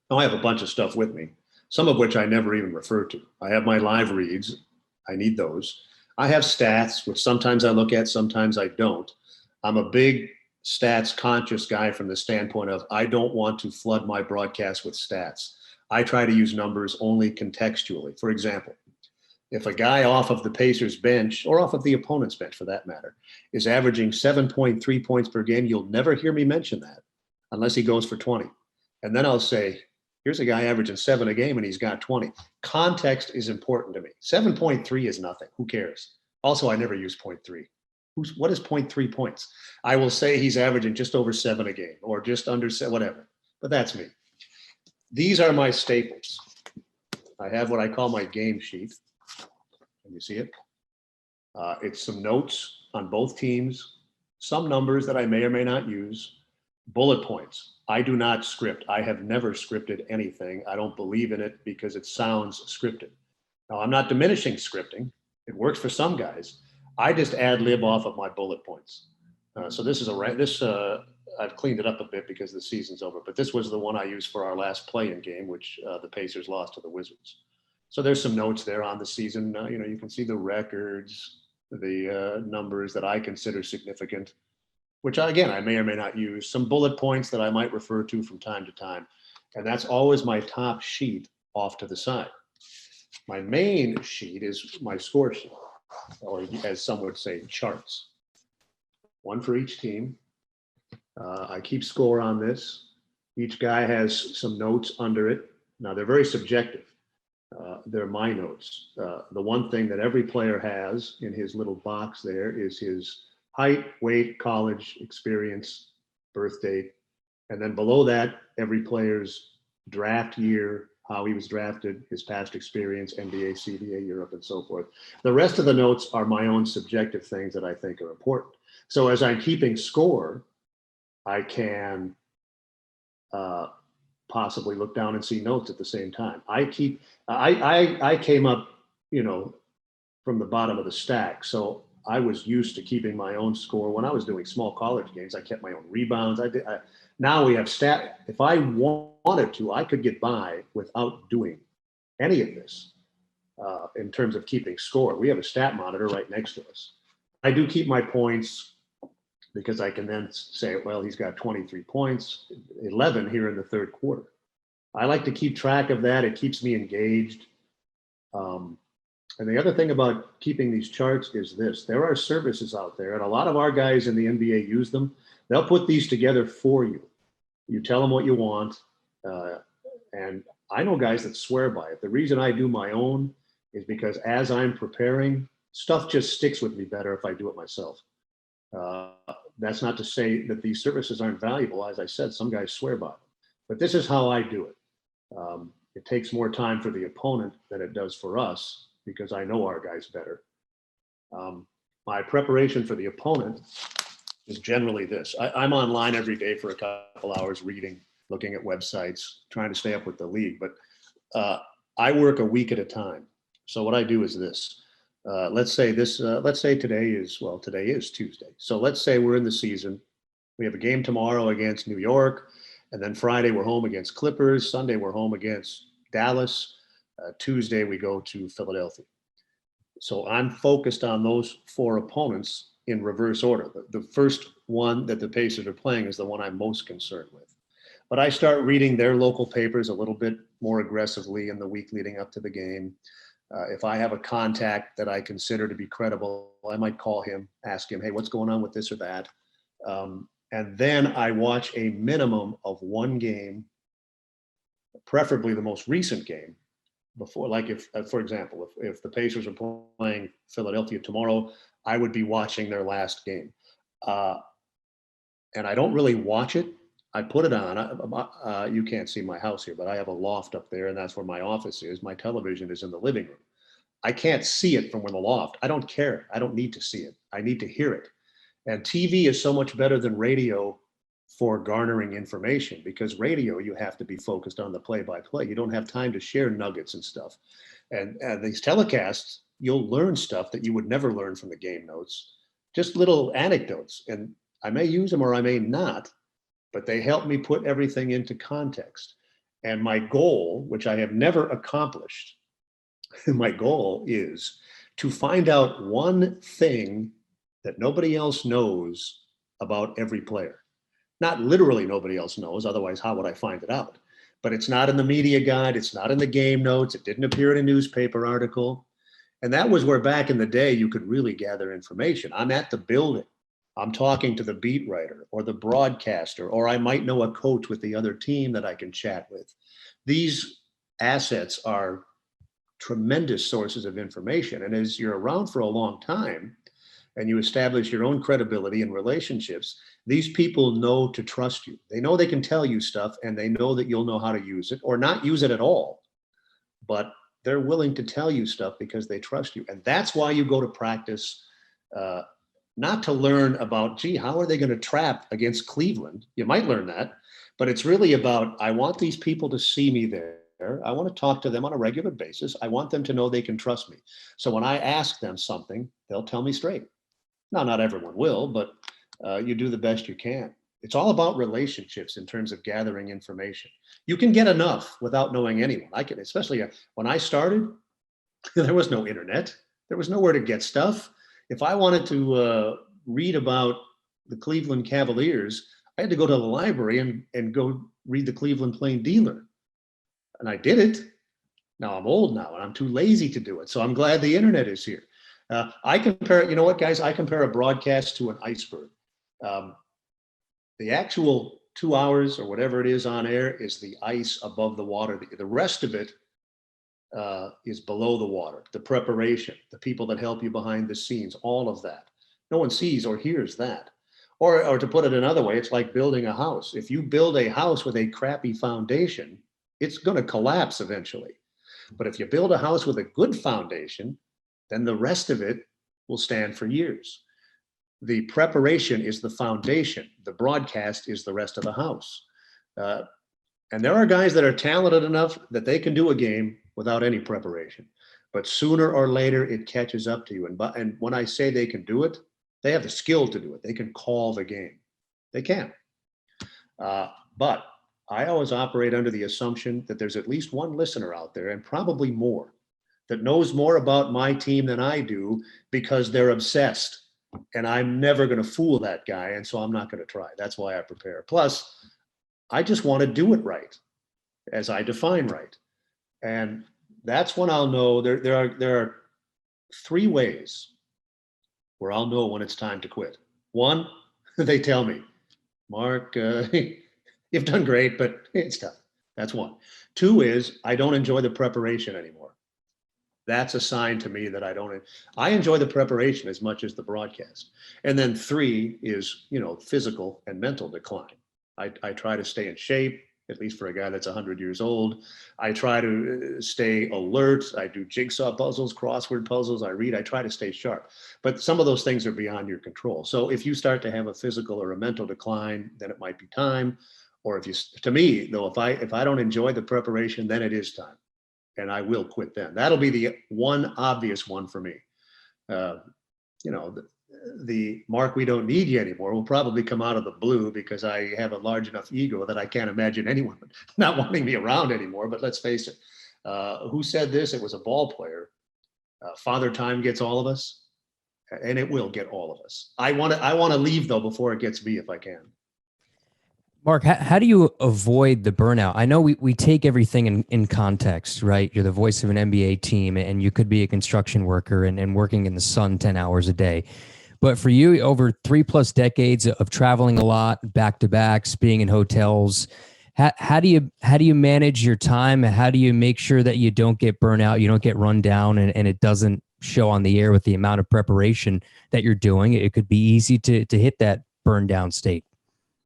Now, I have a bunch of stuff with me, some of which I never even refer to. I have my live reads. I need those. I have stats, which sometimes I look at, sometimes I don't. I'm a big stats conscious guy from the standpoint of I don't want to flood my broadcast with stats. I try to use numbers only contextually. For example, if a guy off of the Pacers bench, or off of the opponent's bench for that matter, is averaging 7.3 points per game, you'll never hear me mention that unless he goes for 20. And then I'll say, Here's a guy averaging 7 a game and he's got 20. Context is important to me. 7.3 is nothing. Who cares? Also, I never use 0.3. What is 0.3 points? I will say he's averaging just over 7 a game or just under 7, whatever. But that's me. These are my staples. I have what I call my game sheet. Can you see it? It's some notes on both teams, some numbers that I may or may not use, bullet points. I do not script. I have never scripted anything. I don't believe in it because it sounds scripted. Now, I'm not diminishing scripting. It works for some guys. I just ad lib off of my bullet points. So this is I've cleaned it up a bit because the season's over, but this was the one I used for our last play-in game, which the Pacers lost to the Wizards. So there's some notes there on the season. You can see the records, the numbers that I consider significant, which again, I may or may not use, some bullet points that I might refer to from time to time. And that's always my top sheet off to the side. My main sheet is my score sheet, or as some would say, charts. One for each team. I keep score on this. Each guy has some notes under it. Now, they're very subjective. They're my notes. The one thing that every player has in his little box there is his height, weight, college experience, birth date. And then below that, every player's draft year, how he was drafted, his past experience, NBA, CBA, Europe, and so forth. The rest of the notes are my own subjective things that I think are important. So as I'm keeping score, I can possibly look down and see notes at the same time. I came up, from the bottom of the stack. So I was used to keeping my own score. When I was doing small college games, I kept my own rebounds. Now we have stat. If I wanted to, I could get by without doing any of this in terms of keeping score. We have a stat monitor right next to us. I do keep my points because I can then say, well, he's got 23 points, 11 here in the third quarter. I like to keep track of that. It keeps me engaged. And the other thing about keeping these charts is this. There are services out there, and a lot of our guys in the NBA use them. They'll put these together for you. You tell them what you want. And I know guys that swear by it. The reason I do my own is because as I'm preparing, stuff just sticks with me better if I do it myself. That's not to say that these services aren't valuable. As I said, some guys swear by them. But this is how I do it. It takes more time for the opponent than it does for us because I know our guys better. My preparation for the opponent is generally this. I'm online every day for a couple hours reading, looking at websites, trying to stay up with the league. But I work a week at a time. So what I do is this. Let's say today is Tuesday. So let's say we're in the season. We have a game tomorrow against New York, and then Friday we're home against Clippers. Sunday we're home against Dallas. Tuesday we go to Philadelphia. So I'm focused on those 4 opponents in reverse order. The first one that the Pacers are playing is the one I'm most concerned with. But I start reading their local papers a little bit more aggressively in the week leading up to the game. If I have a contact that I consider to be credible, I might call him, ask him, hey, what's going on with this or that? And then I watch a minimum of one game, preferably the most recent game, before, like if, for example, if the Pacers are playing Philadelphia tomorrow, I would be watching their last game. And I don't really watch it. I put it on. You can't see my house here, but I have a loft up there, and that's where my office is. My television is in the living room. I can't see it from the loft. I don't care. I don't need to see it. I need to hear it. And TV is so much better than radio for garnering information, because radio, you have to be focused on the play-by-play. You don't have time to share nuggets and stuff. And these telecasts, you'll learn stuff that you would never learn from the game notes, just little anecdotes. And I may use them or I may not, but they help me put everything into context. And my goal, which I have never accomplished, my goal is to find out one thing that nobody else knows about every player. Not literally nobody else knows, otherwise how would I find it out? But it's not in the media guide, it's not in the game notes, it didn't appear in a newspaper article. And that was where back in the day you could really gather information. I'm at the building. I'm talking to the beat writer or the broadcaster, or I might know a coach with the other team that I can chat with. These assets are tremendous sources of information. And as you're around for a long time and you establish your own credibility and relationships, these people know to trust you. They know they can tell you stuff and they know that you'll know how to use it or not use it at all. But they're willing to tell you stuff because they trust you. And that's why you go to practice, not to learn about, gee, how are they going to trap against Cleveland? You might learn that, but it's really about, I want these people to see me there. I want to talk to them on a regular basis. I want them to know they can trust me. So when I ask them something, they'll tell me straight. Now, not everyone will, but you do the best you can. It's all about relationships in terms of gathering information. You can get enough without knowing anyone. I can, especially when I started, there was no internet. There was nowhere to get stuff. If I wanted to read about the Cleveland Cavaliers, I had to go to the library and go read the Cleveland Plain Dealer. And I did it. Now I'm old now and I'm too lazy to do it. So I'm glad the internet is here. I compare, you know what, guys? I compare a broadcast to an iceberg. The actual 2 hours or whatever it is on air is the ice above the water. The rest of it is below the water. The preparation, the people that help you behind the scenes, all of that. No one sees or hears that. Or to put it another way, it's like building a house. If you build a house with a crappy foundation, it's going to collapse eventually. But if you build a house with a good foundation, then the rest of it will stand for years. The preparation is the foundation. The broadcast is the rest of the house. And there are guys that are talented enough that they can do a game without any preparation. But sooner or later, it catches up to you. And when I say they can do it, they have the skill to do it. They can call the game. They can. But I always operate under the assumption that there's at least one listener out there, and probably more, that knows more about my team than I do because they're obsessed. And I'm never going to fool that guy. And so I'm not going to try. That's why I prepare. Plus, I just want to do it right, as I define right. And that's when I'll know there are three ways where I'll know when it's time to quit. One, they tell me, Mark, you've done great, but it's tough. That's one. Two is I don't enjoy the preparation anymore. That's a sign to me that I enjoy the preparation as much as the broadcast. And then three is, physical and mental decline. I try to stay in shape, at least for a guy that's 100 years old. I try to stay alert. I do jigsaw puzzles, crossword puzzles. I read. I try to stay sharp. But some of those things are beyond your control. So if you start to have a physical or a mental decline, then it might be time. Or to me, though, if I don't enjoy the preparation, then it is time. And I will quit then. That'll be the one obvious one for me. The Mark, we don't need you anymore will probably come out of the blue because I have a large enough ego that I can't imagine anyone not wanting me around anymore. But let's face it, who said this? It was a ball player. Father Time gets all of us, and it will get all of us. I want to leave though before it gets me if I can. Mark, how do you avoid the burnout? I know we take everything in context, right? You're the voice of an NBA team and you could be a construction worker and working in the sun 10 hours a day. But for you, over 3+ decades of traveling a lot, back-to-backs, being in hotels, how do you manage your time? How do you make sure that you don't get burnout, you don't get run down, and it doesn't show on the air with the amount of preparation that you're doing? It could be easy to hit that burn down state.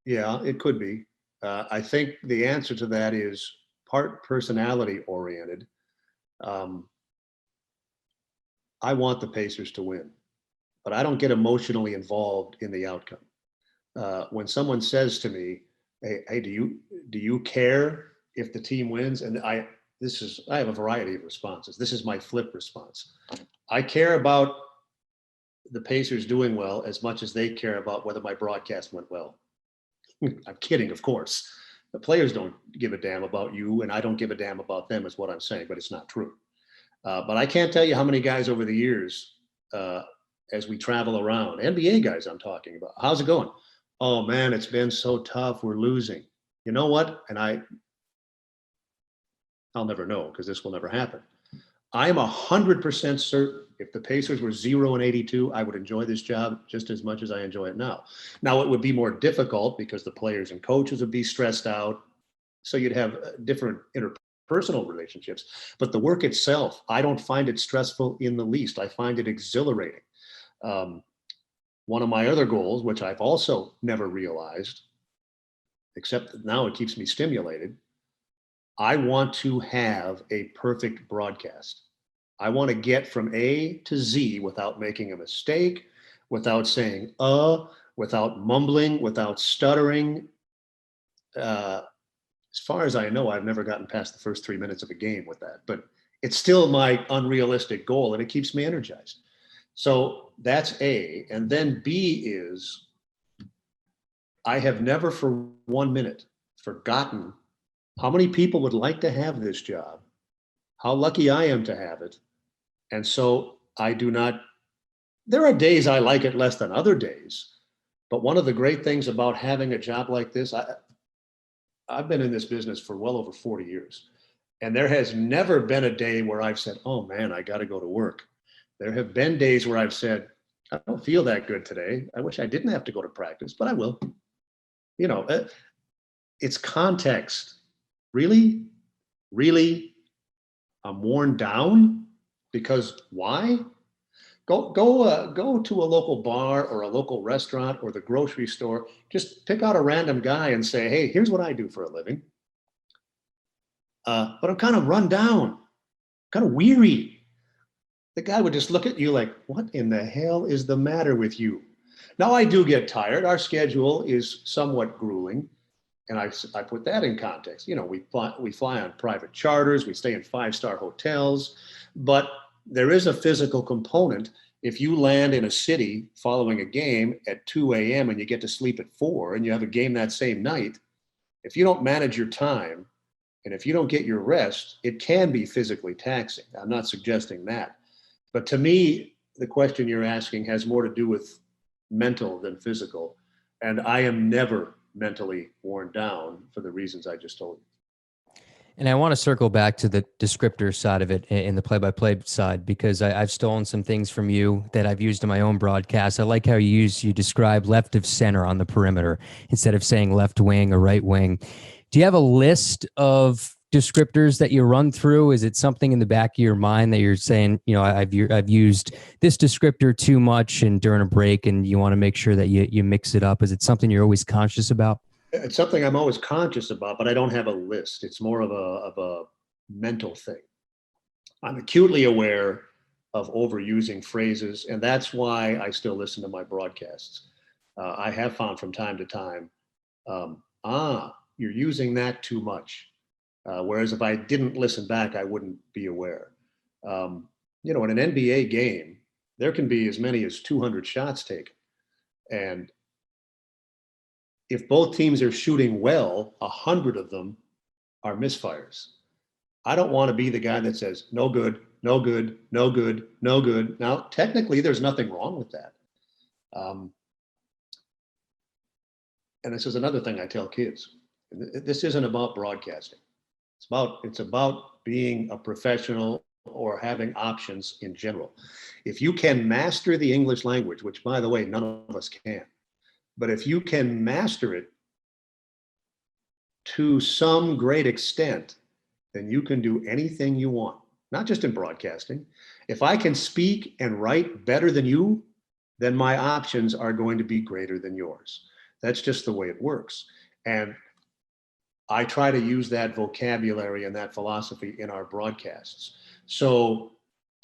Yeah, it could be. I think the answer to that is part personality oriented. I want the Pacers to win, but I don't get emotionally involved in the outcome. When someone says to me, "Hey, do you care if the team wins?" And I have a variety of responses. This is my flip response. I care about the Pacers doing well as much as they care about whether my broadcast went well. I'm kidding, of course. The players don't give a damn about you, and I don't give a damn about them, is what I'm saying, but it's not true. But I can't tell you how many guys over the years, as we travel around, NBA guys I'm talking about, how's it going? Oh man, it's been so tough. We're losing. You know what? And I'll never know because this will never happen. I am 100% certain if the Pacers were 0-82, I would enjoy this job just as much as I enjoy it now. Now, it would be more difficult because the players and coaches would be stressed out. So you'd have different interpersonal relationships. But the work itself, I don't find it stressful in the least. I find it exhilarating. One of my other goals, which I've also never realized, except that now it keeps me stimulated, I want to have a perfect broadcast. I want to get from A to Z without making a mistake, without saying, without mumbling, without stuttering. As far as I know, I've never gotten past the first 3 minutes of a game with that, but it's still my unrealistic goal and it keeps me energized. So that's A. And then B is, I have never for 1 minute forgotten how many people would like to have this job, how lucky I am to have it. And so I do not, there are days I like it less than other days, but one of the great things about having a job like this, I've been in this business for well over 40 years, and there has never been a day where I've said, oh man, I got to go to work. There have been days where I've said, I don't feel that good today. I wish I didn't have to go to practice, but I will. You know, it's context. Really? Really? I'm worn down? Because why? Go to a local bar or a local restaurant or the grocery store. Just pick out a random guy and say, hey, here's what I do for a living. But I'm kind of run down, kind of weary. The guy would just look at you like, what in the hell is the matter with you? Now, I do get tired. Our schedule is somewhat grueling. And I put that in context. You know, we fly on private charters, we stay in 5-star hotels, but there is a physical component. If you land in a city following a game at 2 a.m. and you get to sleep at 4 and you have a game that same night, if you don't manage your time and if you don't get your rest, it can be physically taxing. I'm not suggesting that. But to me, the question you're asking has more to do with mental than physical. And I am never mentally worn down for the reasons I just told you. And I want to circle back to the descriptor side of it in the play-by-play side, because I've stolen some things from you that I've used in my own broadcast. I like how you describe left of center on the perimeter instead of saying left wing or right wing. Do you have a list of descriptors that you run through? Is it something in the back of your mind that you're saying, you know, I've used this descriptor too much and during a break, and you want to make sure that you mix it up? Is it something you're always conscious about? It's something I'm always conscious about, but I don't have a list. It's more of a mental thing. I'm acutely aware of overusing phrases, and that's why I still listen to my broadcasts. I have found from time to time, you're using that too much. Whereas if I didn't listen back, I wouldn't be aware. You know, in an NBA game, there can be as many as 200 shots taken. And if both teams are shooting well, 100 of them are misfires. I don't want to be the guy that says, no good, no good, no good, no good. Now, technically, there's nothing wrong with that. And this is another thing I tell kids. This isn't about broadcasting. It's about being a professional or having options in general. If you can master the English language, which, by the way, none of us can, but if you can master it to some great extent, then you can do anything you want, not just in broadcasting. If I can speak and write better than you, then my options are going to be greater than yours. That's just the way it works. And I try to use that vocabulary and that philosophy in our broadcasts. So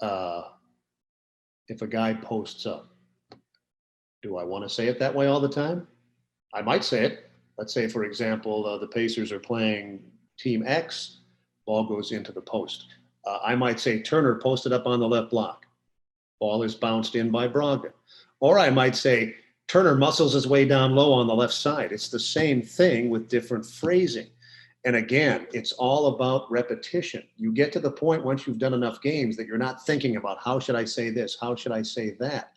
if a guy posts up, do I want to say it that way all the time? I might say it. Let's say, for example, the Pacers are playing Team X, ball goes into the post. I might say Turner posted up on the left block. Ball is bounced in by Brogdon. Or I might say Turner muscles his way down low on the left side. It's the same thing with different phrasing. And again, it's all about repetition. You get to the point once you've done enough games that you're not thinking about how should I say this? How should I say that?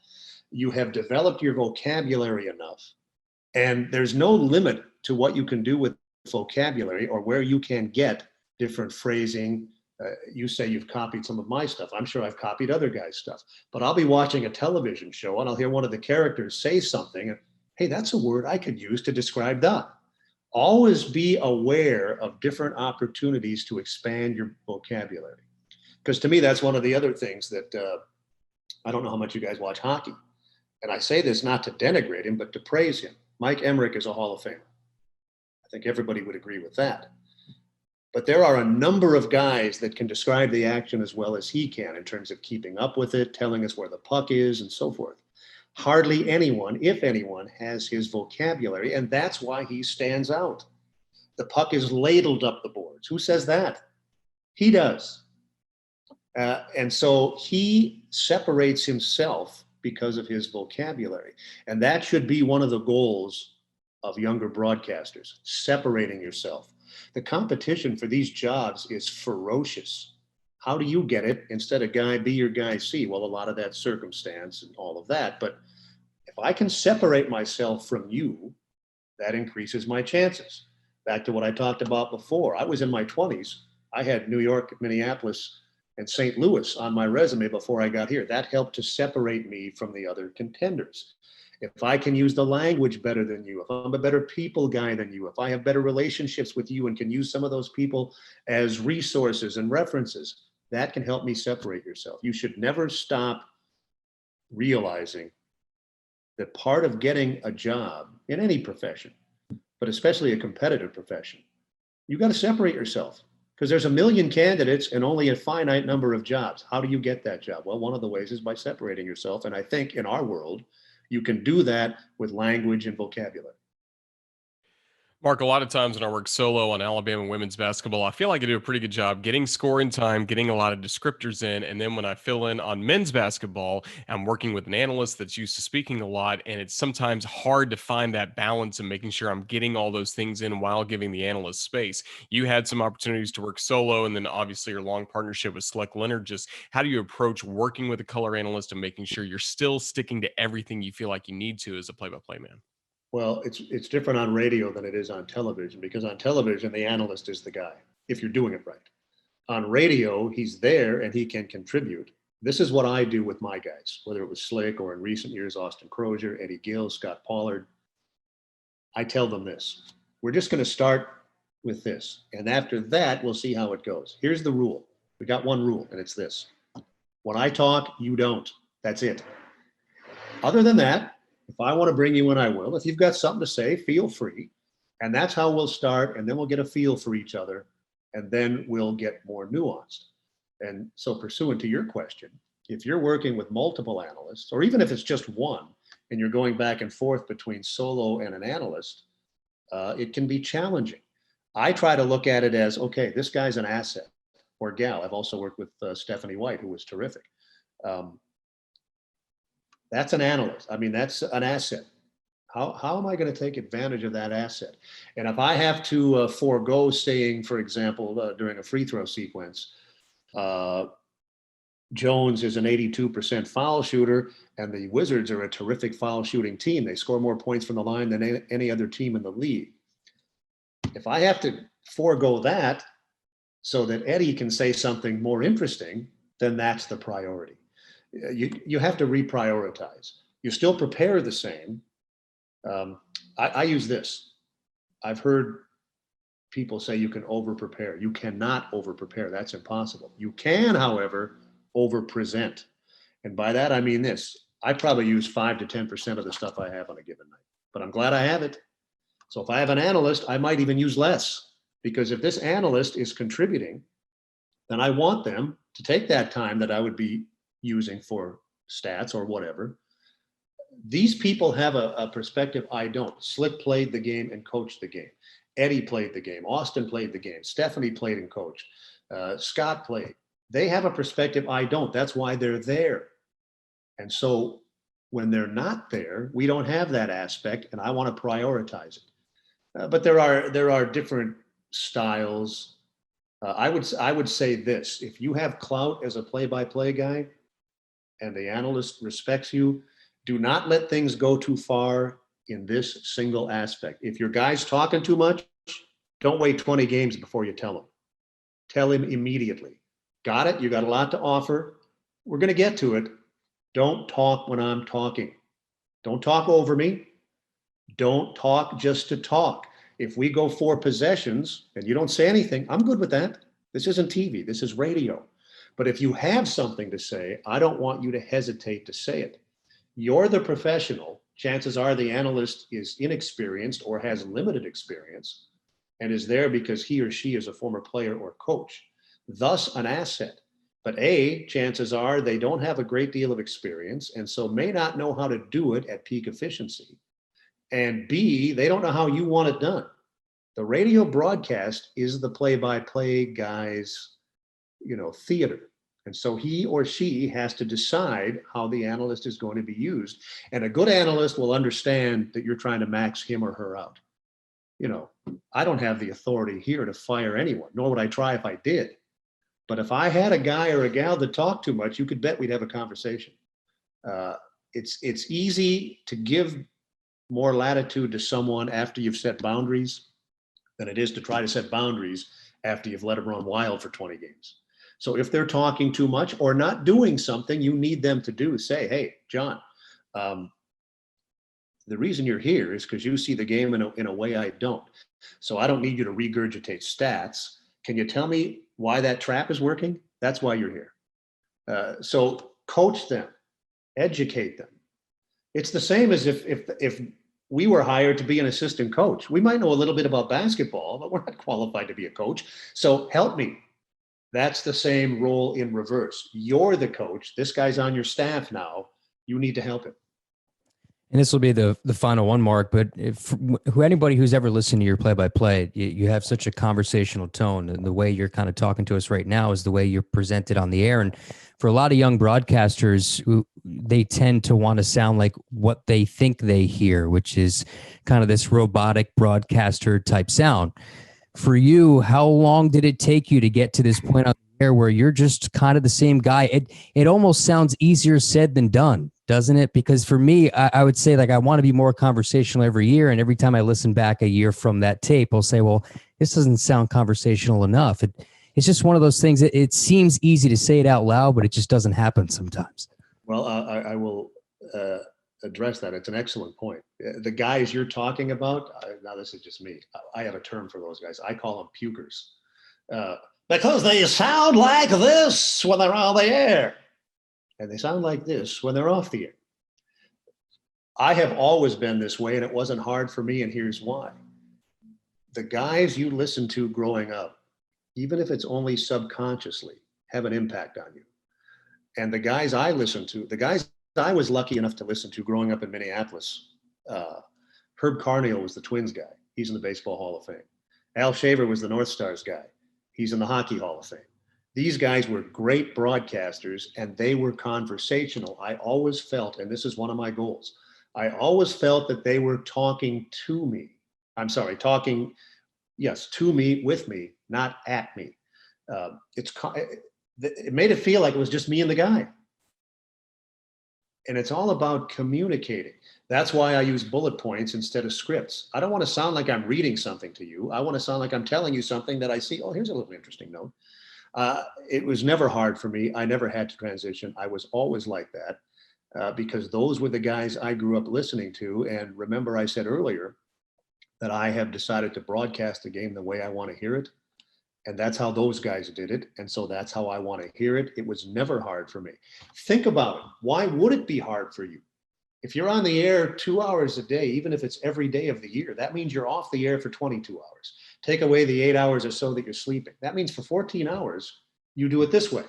You have developed your vocabulary enough. And there's no limit to what you can do with vocabulary or where you can get different phrasing, You say you've copied some of my stuff. I'm sure I've copied other guys' stuff. But I'll be watching a television show and I'll hear one of the characters say something. And, hey, that's a word I could use to describe that. Always be aware of different opportunities to expand your vocabulary. Because to me, that's one of the other things that I don't know how much you guys watch hockey. And I say this not to denigrate him, but to praise him. Mike Emmerich is a Hall of Famer. I think everybody would agree with that. But there are a number of guys that can describe the action as well as he can in terms of keeping up with it, telling us where the puck is, and so forth. Hardly anyone, if anyone, has his vocabulary, and that's why he stands out. The puck is ladled up the boards. Who says that? He does. And so he separates himself because of his vocabulary. And that should be one of the goals of younger broadcasters, separating yourself. The competition for these jobs is ferocious. How do you get it instead of guy B or guy C? Well, a lot of that circumstance and all of that. But if I can separate myself from you, that increases my chances. Back to what I talked about before. I was in my 20s. I had New York, Minneapolis, and St. Louis on my resume before I got here. That helped to separate me from the other contenders. If I can use the language better than you, if I'm a better people guy than you, if I have better relationships with you and can use some of those people as resources and references, that can help me separate yourself. You should never stop realizing that part of getting a job in any profession, but especially a competitive profession, you got to separate yourself because there's a million candidates and only a finite number of jobs. How do you get that job? Well, one of the ways is by separating yourself. And I think in our world, you can do that with language and vocabulary. Mark, a lot of times when I work solo on Alabama women's basketball, I feel like I do a pretty good job getting scoring time, getting a lot of descriptors in. And then when I fill in on men's basketball, I'm working with an analyst that's used to speaking a lot. And it's sometimes hard to find that balance and making sure I'm getting all those things in while giving the analyst space. You had some opportunities to work solo, and then obviously your long partnership with Slick Leonard. Just how do you approach working with a color analyst and making sure you're still sticking to everything you feel like you need to as a play-by-play man? Well, it's different on radio than it is on television because on television, the analyst is the guy, if you're doing it right. On radio, he's there and he can contribute. This is what I do with my guys, whether it was Slick or in recent years, Austin Crozier, Eddie Gill, Scott Pollard. I tell them this. We're just going to start with this. And after that, we'll see how it goes. Here's the rule. We got one rule, and it's this. When I talk, you don't. That's it. Other than that, if I want to bring you in, I will. If you've got something to say, feel free. And that's how we'll start. And then we'll get a feel for each other. And then we'll get more nuanced. And so pursuant to your question, if you're working with multiple analysts, or even if it's just one, and you're going back and forth between solo and an analyst, it can be challenging. I try to look at it as, okay, this guy's an asset or gal. I've also worked with Stephanie White, who was terrific. That's an analyst. I mean, that's an asset. How am I going to take advantage of that asset? And if I have to forego saying, for example, during a free throw sequence, Jones is an 82% foul shooter, and the Wizards are a terrific foul shooting team. They score more points from the line than any other team in the league. If I have to forego that so that Eddie can say something more interesting, then that's the priority. You have to reprioritize. You still prepare the same. I use this. I've heard people say you can over-prepare. You cannot over-prepare. That's impossible. You can, however, over-present. And by that, I mean this. I probably use 5 to 10% of the stuff I have on a given night, but I'm glad I have it. So if I have an analyst, I might even use less, because if this analyst is contributing, then I want them to take that time that I would be using for stats or whatever. These people have a perspective I don't. Slick played the game and coached the game. Eddie played the game. Austin played the game. Stephanie played and coached. Scott played. They have a perspective I don't. That's why they're there. And so when they're not there, we don't have that aspect, and I want to prioritize it. But there are different styles. I would say this: if you have clout as a play-by-play guy, and the analyst respects you, do not let things go too far in this single aspect. If your guy's talking too much, don't wait 20 games before you tell him. Tell him immediately. Got it? You got a lot to offer. We're going to get to it. Don't talk when I'm talking. Don't talk over me. Don't talk just to talk. If we go 4 possessions and you don't say anything, I'm good with that. This isn't TV. This is radio. But if you have something to say, I don't want you to hesitate to say it. You're the professional. Chances are the analyst is inexperienced or has limited experience and is there because he or she is a former player or coach, thus an asset. But A, chances are they don't have a great deal of experience and so may not know how to do it at peak efficiency. And B, they don't know how you want it done. The radio broadcast is the play-by-play guy's, theater. And so he or she has to decide how the analyst is going to be used. And a good analyst will understand that you're trying to max him or her out. I don't have the authority here to fire anyone, nor would I try if I did. But if I had a guy or a gal that talked too much, you could bet we'd have a conversation. It's easy to give more latitude to someone after you've set boundaries than it is to try to set boundaries after you've let them run wild for 20 games. So if they're talking too much or not doing something you need them to do, say, hey, John, the reason you're here is because you see the game in a way I don't. So I don't need you to regurgitate stats. Can you tell me why that trap is working? That's why you're here. So coach them, educate them. It's the same as if we were hired to be an assistant coach. We might know a little bit about basketball, but we're not qualified to be a coach. So help me. That's the same role in reverse. You're the coach. This guy's on your staff now. You need to help him. And this will be the final one, Mark, but anybody who's ever listened to your play-by-play, you have such a conversational tone, and the way you're kind of talking to us right now is the way you're presented on the air. And for a lot of young broadcasters, they tend to want to sound like what they think they hear, which is kind of this robotic broadcaster type sound. For you, how long did it take you to get to this point on the air where you're just kind of the same guy? It almost sounds easier said than done, doesn't it? Because for me, I would say I want to be more conversational every year. And every time I listen back a year from that tape, I'll say, well, this doesn't sound conversational enough. It's just one of those things. It seems easy to say it out loud, but it just doesn't happen sometimes. Well, I will address that. It's an excellent point. The guys you're talking about, now this is just me. I have a term for those guys. I call them pukers. Because they sound like this when they're on the air. And they sound like this when they're off the air. I have always been this way, and it wasn't hard for me, and here's why. The guys you listen to growing up, even if it's only subconsciously, have an impact on you. And the guys I listen to, the guys I was lucky enough to listen to growing up in Minneapolis, Herb Carneal was the Twins guy. He's in the Baseball Hall of Fame. Al Shaver was the North Stars guy. He's in the Hockey Hall of Fame. These guys were great broadcasters and they were conversational. I always felt, and this is one of my goals, I always felt that they were talking to me. I'm sorry, talking, yes, to me, with me, not at me. It made it feel like it was just me and the guy. And it's all about communicating. That's why I use bullet points instead of scripts. I don't want to sound like I'm reading something to you. I want to sound like I'm telling you something that I see. Oh, here's a little interesting note. It was never hard for me. I never had to transition. I was always like that because those were the guys I grew up listening to. And remember, I said earlier that I have decided to broadcast the game the way I want to hear it. And that's how those guys did it. And so that's how I want to hear it. It was never hard for me. Think about it. Why would it be hard for you? If you're on the air 2 hours a day, even if it's every day of the year, that means you're off the air for 22 hours. Take away the 8 hours or so that you're sleeping. That means for 14 hours, you do it this way.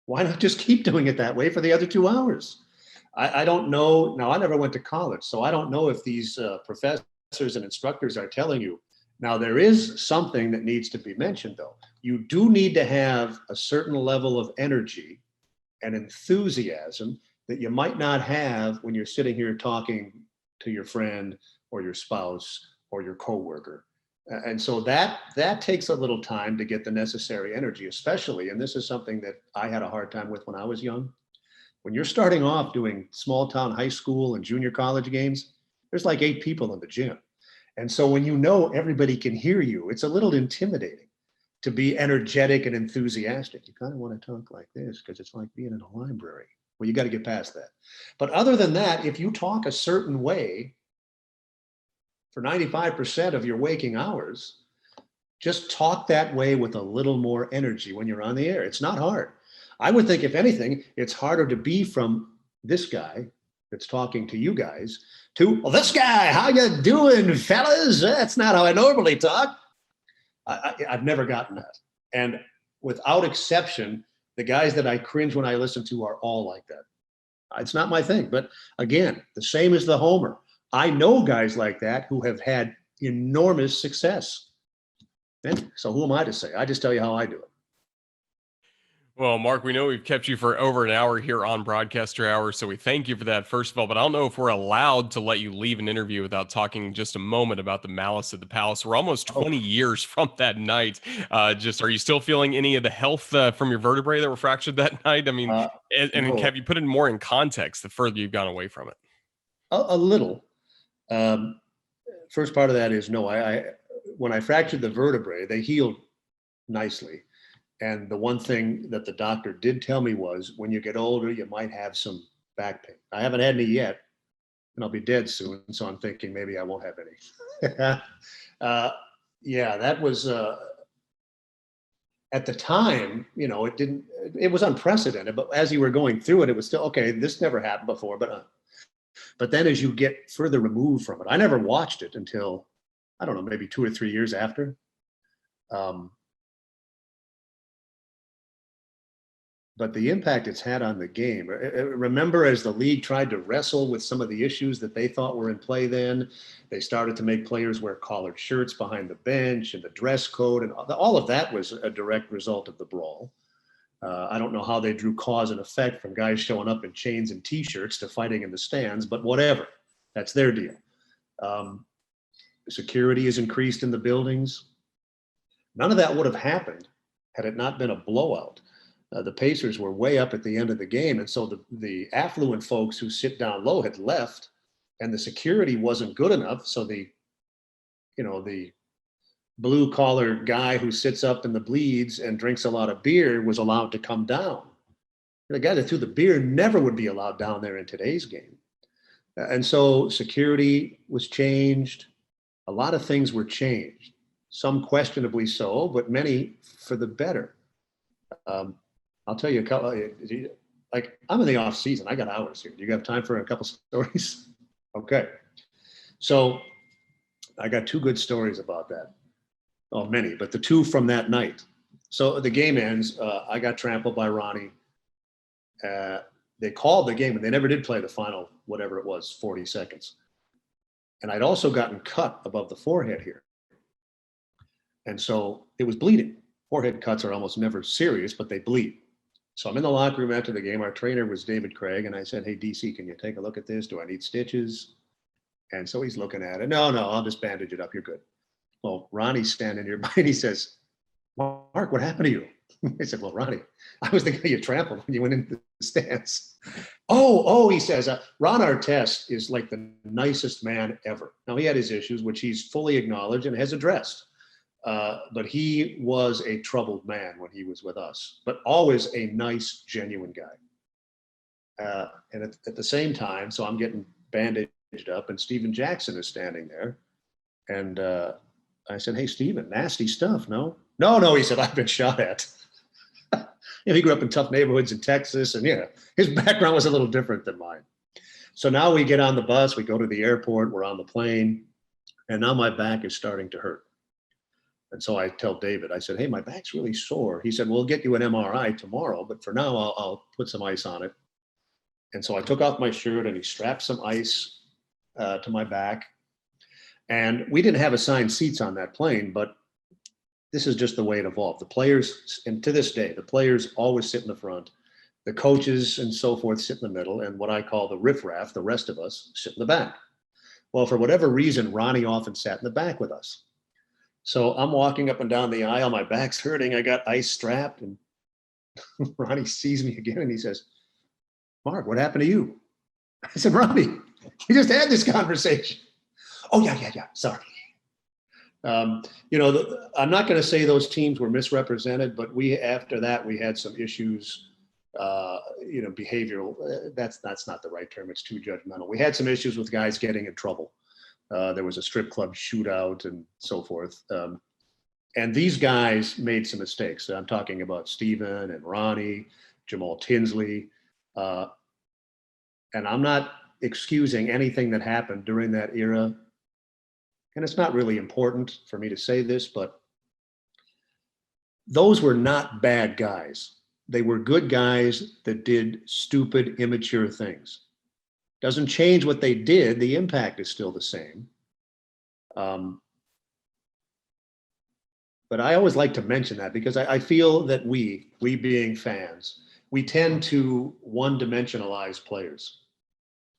Why not just keep doing it that way for the other 2 hours? I don't know. Now, I never went to college, so I don't know if these professors and instructors are telling you. Now, there is something that needs to be mentioned, though. You do need to have a certain level of energy and enthusiasm that you might not have when you're sitting here talking to your friend or your spouse or your coworker. And so that takes a little time to get the necessary energy, especially, and this is something that I had a hard time with when I was young. When you're starting off doing small town high school and junior college games, there's like 8 people in the gym. And so when you know everybody can hear you, it's a little intimidating. to be energetic and enthusiastic. You kind of want to talk like this because it's like being in a library. Well, you got to get past that. But other than that, if you talk a certain way for 95% of your waking hours, just talk that way with a little more energy when you're on the air. It's not hard. I would think, if anything, it's harder to be from this guy that's talking to you guys to, well, this guy, how you doing, fellas? That's not how I normally talk. I've never gotten that. And without exception, the guys that I cringe when I listen to are all like that. It's not my thing. But again, the same as the Homer. I know guys like that who have had enormous success. And so who am I to say? I just tell you how I do it. Well, Mark, we know we've kept you for over an hour here on Broadcaster Hour, so we thank you for that, first of all. But I don't know if we're allowed to let you leave an interview without talking just a moment about the Malice at the Palace. We're almost 20 years from that night. Are you still feeling any of the health from your vertebrae that were fractured that night? I mean, no. have you put it more in context the further you've gone away from it? A little. First part of that is no. When I fractured the vertebrae, they healed nicely. And the one thing that the doctor did tell me was, when you get older, you might have some back pain. I haven't had any yet, and I'll be dead soon. So I'm thinking maybe I won't have any. Yeah, that was, at the time, it was unprecedented, but as you were going through it, it was still, okay, this never happened before. But then as you get further removed from it, I never watched it until, I don't know, maybe 2 or 3 years after. But the impact it's had on the game. Remember, as the league tried to wrestle with some of the issues that they thought were in play then, they started to make players wear collared shirts behind the bench, and the dress code, and all of that was a direct result of the brawl. I don't know how they drew cause and effect from guys showing up in chains and T-shirts to fighting in the stands, but whatever. That's their deal. Security is increased in the buildings. None of that would have happened had it not been a blowout. The Pacers were way up at the end of the game, and so the affluent folks who sit down low had left, and the security wasn't good enough. So the blue collar guy who sits up in the bleeds and drinks a lot of beer was allowed to come down. The guy that threw the beer never would be allowed down there in today's game. And so security was changed. A lot of things were changed, some questionably so, but many for the better. I'll tell you a couple, like, I'm in the off season. I got hours here. Do you have time for a couple stories? Okay. So I got 2 good stories about that. Oh, many, but the 2 from that night. So the game ends. I got trampled by Ronnie. They called the game, and they never did play the final, whatever it was, 40 seconds. And I'd also gotten cut above the forehead here. And so it was bleeding. Forehead cuts are almost never serious, but they bleed. So I'm in the locker room after the game. Our trainer was David Craig, and I said, "Hey, DC, can you take a look at this? Do I need stitches?" And so he's looking at it. No, I'll just bandage it up. You're good. Well, Ronnie's standing nearby, and he says, "Mark, what happened to you?" I said, "Well, Ronnie, I was the guy you trampled when you went into the stands." Oh, he says, Ron Artest is like the nicest man ever. Now, he had his issues, which he's fully acknowledged and has addressed. But he was a troubled man when he was with us, but always a nice, genuine guy. And at the same time, so I'm getting bandaged up, and Steven Jackson is standing there. And I said, "Hey, Steven, nasty stuff, no?" No, he said, "I've been shot at." He grew up in tough neighborhoods in Texas, and his background was a little different than mine. So now we get on the bus, we go to the airport, we're on the plane, and now my back is starting to hurt. And so I tell David, I said, "Hey, my back's really sore." He said, "We'll get you an MRI tomorrow, but for now, I'll put some ice on it." And so I took off my shirt, and he strapped some ice to my back. And we didn't have assigned seats on that plane, but this is just the way it evolved. The players, and to this day, the players always sit in the front. The coaches and so forth sit in the middle, and what I call the riffraff, the rest of us, sit in the back. Well, for whatever reason, Ronnie often sat in the back with us. So I'm walking up and down the aisle, my back's hurting, I got ice strapped, and Ronnie sees me again and he says, "Mark, what happened to you?" I said, "Ronnie, we just had this conversation." "Oh, yeah, sorry." I'm not going to say those teams were misrepresented, but after that, we had some issues, behavioral. That's not the right term. It's too judgmental. We had some issues with guys getting in trouble. There was a strip club shootout and so forth. And these guys made some mistakes. I'm talking about Steven and Ronnie, Jamal Tinsley. And I'm not excusing anything that happened during that era. And it's not really important for me to say this, but those were not bad guys. They were good guys that did stupid, immature things. Doesn't change what they did. The impact is still the same. But I always like to mention that because I feel that we being fans, we tend to one-dimensionalize players.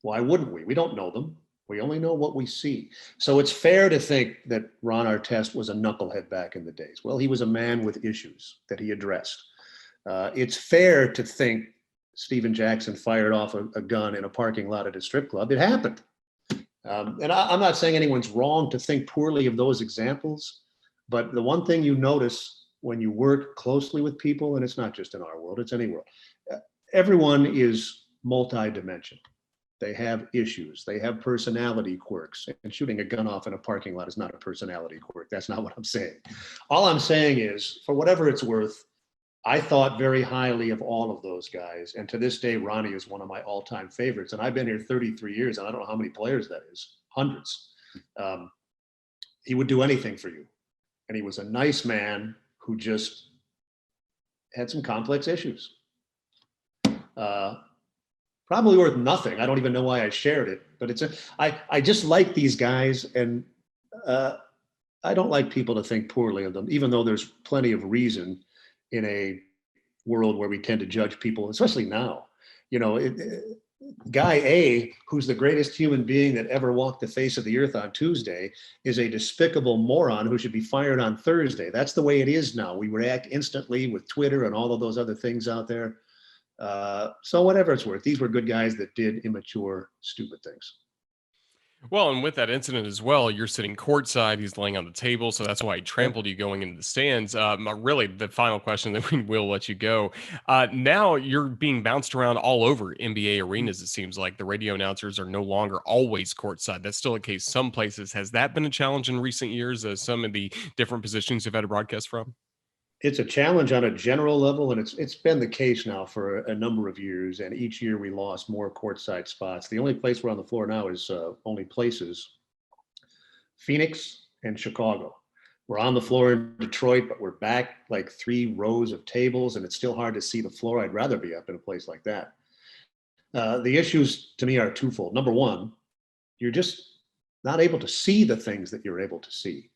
Why wouldn't we? We don't know them. We only know what we see. So it's fair to think that Ron Artest was a knucklehead back in the days. Well, he was a man with issues that he addressed. It's fair to think Steven Jackson fired off a gun in a parking lot at a strip club. It happened. And I'm not saying anyone's wrong to think poorly of those examples, but the one thing you notice when you work closely with people, and it's not just in our world, it's any world, everyone is multi-dimensional. They have issues. They have personality quirks. And shooting a gun off in a parking lot is not a personality quirk. That's not what I'm saying. All I'm saying is, for whatever it's worth, I thought very highly of all of those guys. And to this day, Ronnie is one of my all-time favorites. And I've been here 33 years, and I don't know how many players that is, hundreds. He would do anything for you. And he was a nice man who just had some complex issues. Probably worth nothing. I don't even know why I shared it, but I just like these guys, and I don't like people to think poorly of them, even though there's plenty of reason in a world where we tend to judge people, especially now. Guy A, who's the greatest human being that ever walked the face of the earth on Tuesday, is a despicable moron who should be fired on Thursday. That's the way it is now. We react instantly with Twitter and all of those other things out there. So whatever it's worth, these were good guys that did immature, stupid things. Well, and with that incident as well, you're sitting courtside. He's laying on the table, so that's why he trampled you going into the stands. Really, the final question that we will let you go. Now you're being bounced around all over NBA arenas. It seems like the radio announcers are no longer always courtside. That's still the case some places. Has that been a challenge in recent years? Some of the different positions you've had to broadcast from? It's a challenge on a general level, and it's been the case now for a number of years. And each year we lost more courtside spots. The only place we're on the floor now is only places: Phoenix and Chicago. We're on the floor in Detroit, but we're back like 3 rows of tables, and it's still hard to see the floor. I'd rather be up in a place like that. The issues to me are twofold. Number one, you're just not able to see the things that you're able to see.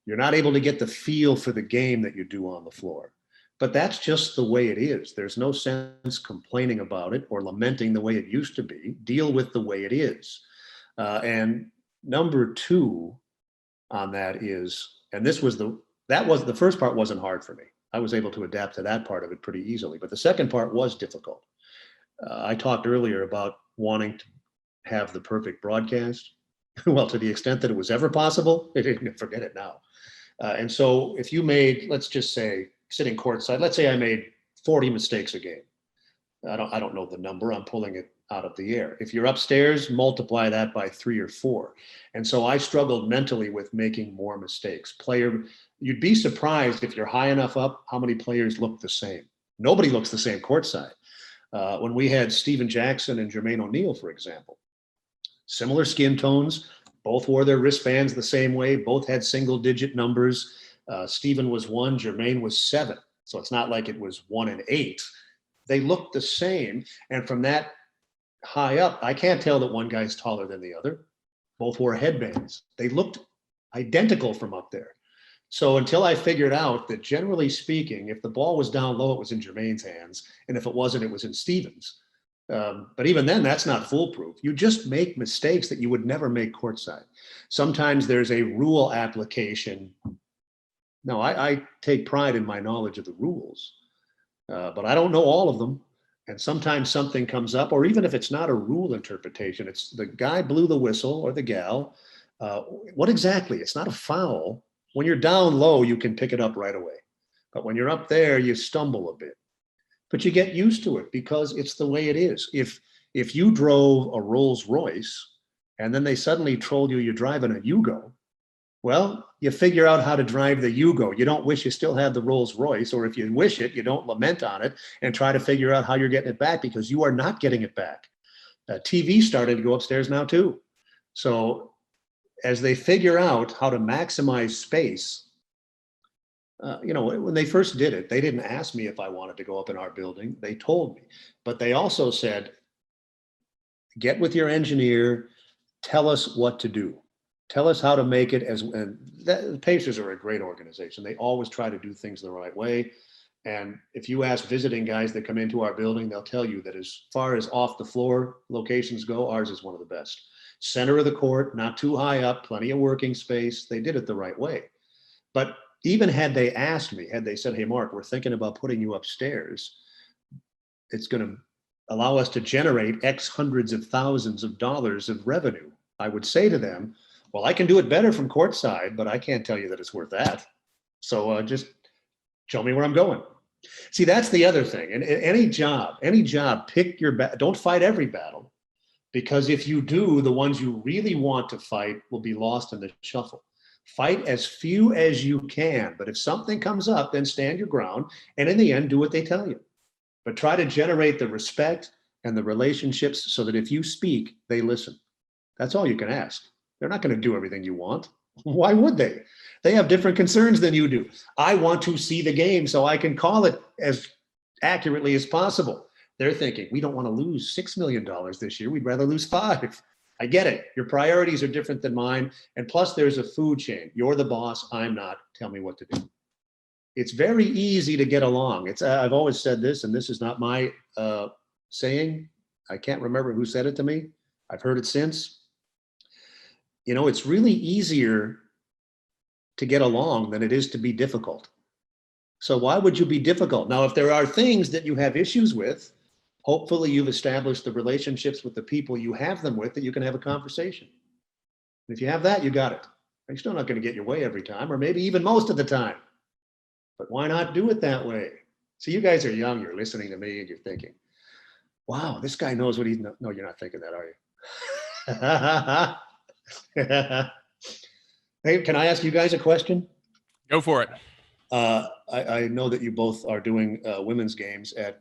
You're not able to get the feel for the game that you do on the floor. But that's just the way it is. There's no sense complaining about it or lamenting the way it used to be. Deal with the way it is. And number two on that is, and the first part wasn't hard for me. I was able to adapt to that part of it pretty easily. But the second part was difficult. I talked earlier about wanting to have the perfect broadcast. Well, to the extent that it was ever possible, forget it now. And so if you made, let's just say, sitting courtside, let's say I made 40 mistakes a game. I don't know the number. I'm pulling it out of the air. If you're upstairs, multiply that by 3 or 4. And so I struggled mentally with making more mistakes. You'd be surprised if you're high enough up how many players look the same. Nobody looks the same courtside. When we had Steven Jackson and Jermaine O'Neal, for example, similar skin tones, both wore their wristbands the same way, both had single-digit numbers. Steven was 1, Jermaine was 7. So it's not like it was 1 and 8. They looked the same. And from that high up, I can't tell that one guy's taller than the other. Both wore headbands. They looked identical from up there. So until I figured out that, generally speaking, if the ball was down low, it was in Jermaine's hands. And if it wasn't, it was in Steven's. But even then, that's not foolproof. You just make mistakes that you would never make courtside. Sometimes there's a rule application. No, I take pride in my knowledge of the rules, but I don't know all of them. And sometimes something comes up, or even if it's not a rule interpretation, it's the guy blew the whistle or the gal. What exactly? It's not a foul. When you're down low, you can pick it up right away. But when you're up there, you stumble a bit. But you get used to it because it's the way it is. If you drove a Rolls Royce and then they suddenly told you you're driving a Yugo, well, you figure out how to drive the Yugo. You don't wish you still had the Rolls Royce, or if you wish it, you don't lament on it and try to figure out how you're getting it back, because you are not getting it back. TV started to go upstairs now too. So as they figure out how to maximize space, when they first did it, they didn't ask me if I wanted to go up in our building. They told me, but they also said, get with your engineer, tell us what to do. Tell us how to make it the Pacers are a great organization. They always try to do things the right way. And if you ask visiting guys that come into our building, they'll tell you that as far as off the floor locations go, ours is one of the best. Center of the court, not too high up, plenty of working space. They did it the right way. But even had they asked me, had they said, hey, Mark, we're thinking about putting you upstairs, it's going to allow us to generate X hundreds of thousands of dollars of revenue, I would say to them, well, I can do it better from courtside, but I can't tell you that it's worth that. So just show me where I'm going. See, that's the other thing. And any job, pick your don't fight every battle, because if you do, the ones you really want to fight will be lost in the shuffle. Fight as few as you can, but if something comes up, then stand your ground, and in the end, do what they tell you. But try to generate the respect and the relationships so that if you speak, they listen. That's all you can ask. They're not going to do everything you want. Why would they? They have different concerns than you do. I want to see the game so I can call it as accurately as possible. They're thinking, we don't want to lose $6 million this year. We'd rather lose 5. I get it. Your priorities are different than mine. And plus, there's a food chain. You're the boss. I'm not. Tell me what to do. It's very easy to get along. I've always said this, and this is not my saying. I can't remember who said it to me. I've heard it since. It's really easier to get along than it is to be difficult. So why would you be difficult? Now, if there are things that you have issues with, hopefully you've established the relationships with the people you have them with that you can have a conversation. If you have that, you got it. You're still not going to get your way every time, or maybe even most of the time. But why not do it that way? So you guys are young, you're listening to me and you're thinking, wow, this guy knows what he's, no, you're not thinking that, are you? Hey, can I ask you guys a question? Go for it. I know that you both are doing women's games at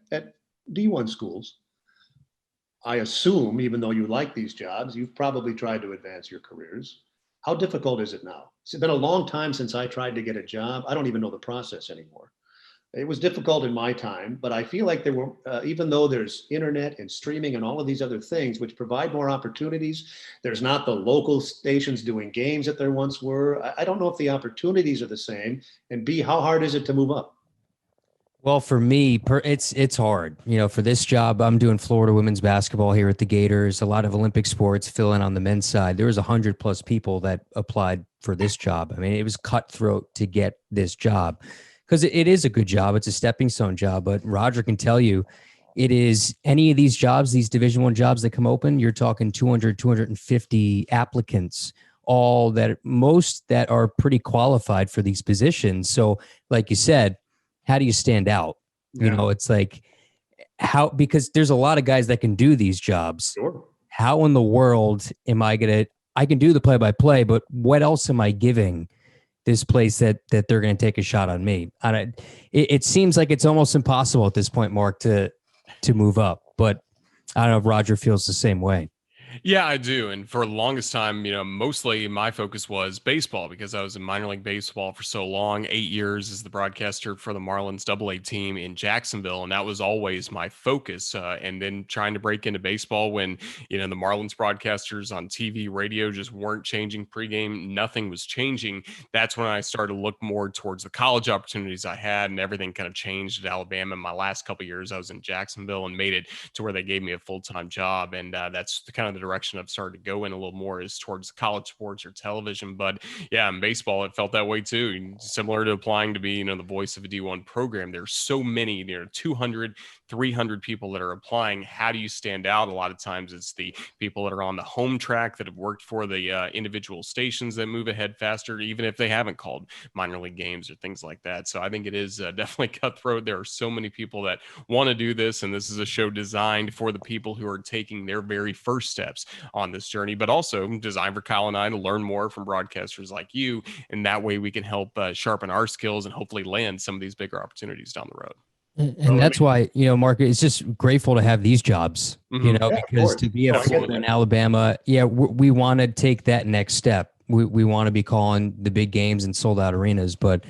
D1 schools. I assume, even though you like these jobs, you've probably tried to advance your careers. How difficult is it now? It's been a long time since I tried to get a job. I don't even know the process anymore. It was difficult in my time, but I feel like there were, even though there's internet and streaming and all of these other things which provide more opportunities, there's not the local stations doing games that there once were. I don't know if the opportunities are the same. And B, how hard is it to move up? Well, for me, it's hard. For this job, I'm doing Florida women's basketball here at the Gators. A lot of Olympic sports, fill in on the men's side. There was 100+ people that applied for this job. I mean, it was cutthroat to get this job because it is a good job. It's a stepping stone job. But Roger can tell you, it is any of these jobs, these Division I jobs that come open, you're talking 200, 250 applicants, most that are pretty qualified for these positions. So like you said, how do you stand out? Yeah. It's like because there's a lot of guys that can do these jobs. Sure. How in the world am I I can do the play-by-play, but what else am I giving this place that they're going to take a shot on me? It seems like it's almost impossible at this point, Mark, to move up, but I don't know if Roger feels the same way. Yeah, I do. And for the longest time, mostly my focus was baseball because I was in minor league baseball for so long, 8 years as the broadcaster for the Marlins AA team in Jacksonville. And that was always my focus. And then trying to break into baseball when, the Marlins broadcasters on TV, radio just weren't changing pregame. Nothing was changing. That's when I started to look more towards the college opportunities I had, and everything kind of changed at Alabama. In my last couple of years, I was in Jacksonville and made it to where they gave me a full-time job. And that's kind of the direction I've started to go in a little more is towards college sports or television. But yeah, in baseball, it felt that way too. Similar to applying to be, the voice of a D1 program. There's so many, 200, 300 people that are applying. How do you stand out? A lot of times it's the people that are on the home track that have worked for the individual stations that move ahead faster, even if they haven't called minor league games or things like that. So I think it is definitely cutthroat. There are so many people that want to do this, and this is a show designed for the people who are taking their very first steps on this journey, but also designed for Kyle and I to learn more from broadcasters like you, and that way we can help sharpen our skills and hopefully land some of these bigger opportunities down the road. And that's why, Mark, it's just grateful to have these jobs, because to be at Florida and Alabama, we want to take that next step. We want to be calling the big games and sold out arenas, but,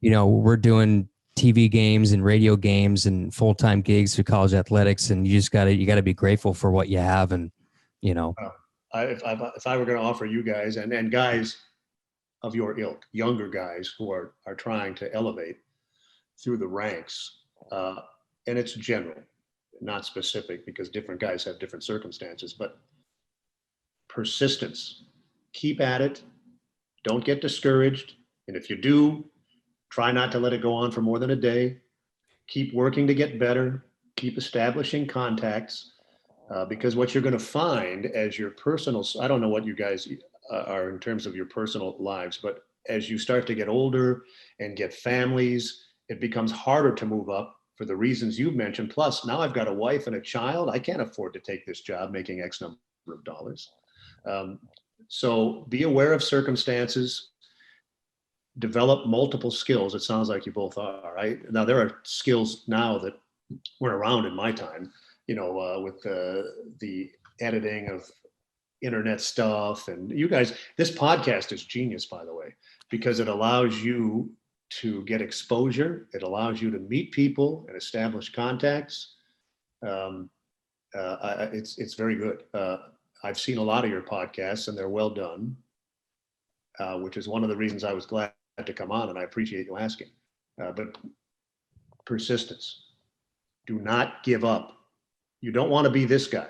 we're doing TV games and radio games and full-time gigs for college athletics. And you got to be grateful for what you have. And, if I were going to offer you guys and guys of your ilk, younger guys who are trying to elevate through the ranks, and it's general, not specific, because different guys have different circumstances, but persistence, keep at it. Don't get discouraged. And if you do, try not to let it go on for more than a day. Keep working to get better. Keep establishing contacts, because what you're going to find as your personal, I don't know what you guys are in terms of your personal lives, but as you start to get older and get families, it becomes harder to move up for the reasons you've mentioned. Plus, now I've got a wife and a child. I can't afford to take this job making X number of dollars. So be aware of circumstances, develop multiple skills. It sounds like you both are, right? Now, there are skills now that weren't around in my time, with the editing of internet stuff. And you guys, this podcast is genius, by the way, because it allows you to get exposure. It allows you to meet people and establish contacts. It's very good. I've seen a lot of your podcasts and they're well done, which is one of the reasons I was glad to come on, and I appreciate you asking. But persistence. Do not give up. You don't want to be this guy.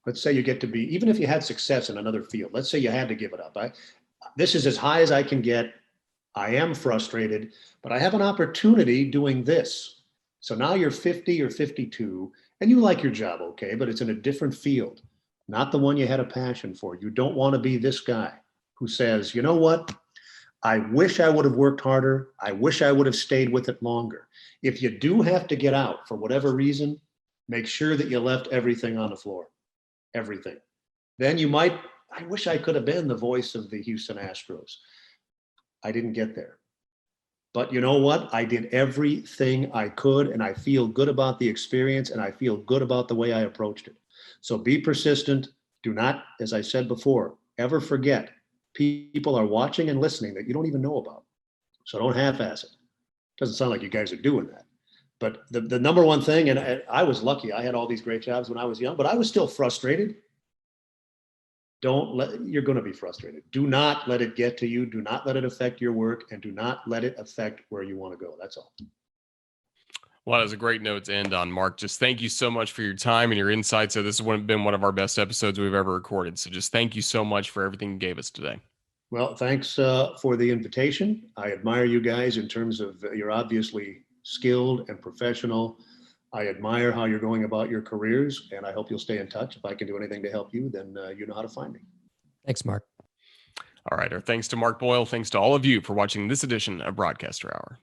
Let's say you get to be, even if you had success in another field, let's say you had to give it up. This is as high as I can get. I am frustrated, but I have an opportunity doing this. So now you're 50 or 52 and you like your job, okay, but it's in a different field, not the one you had a passion for. You don't want to be this guy who says, you know what? I wish I would have worked harder. I wish I would have stayed with it longer. If you do have to get out for whatever reason, make sure that you left everything on the floor, everything. Then you might, I wish I could have been the voice of the Houston Astros. I didn't get there. But you know what? I did everything I could, and I feel good about the experience, and I feel good about the way I approached it. So be persistent. Do not, as I said before, ever forget people are watching and listening that you don't even know about. So don't half-ass it. Doesn't sound like you guys are doing that. But the number one thing, and I was lucky, I had all these great jobs when I was young, but I was still frustrated. You're going to be frustrated. Do not let it get to you. Do not let it affect your work, and do not let it affect where you want to go. That's all. Well, that was a great note to end on, Mark. Just thank you so much for your time and your insights. So this has been one of our best episodes we've ever recorded. So just thank you so much for everything you gave us today. Well, thanks for the invitation. I admire you guys in terms of you're obviously skilled and professional. I admire how you're going about your careers, and I hope you'll stay in touch. If I can do anything to help you, then you know how to find me. Thanks, Mark. All right. Our thanks to Mark Boyle. Thanks to all of you for watching this edition of Broadcaster Hour.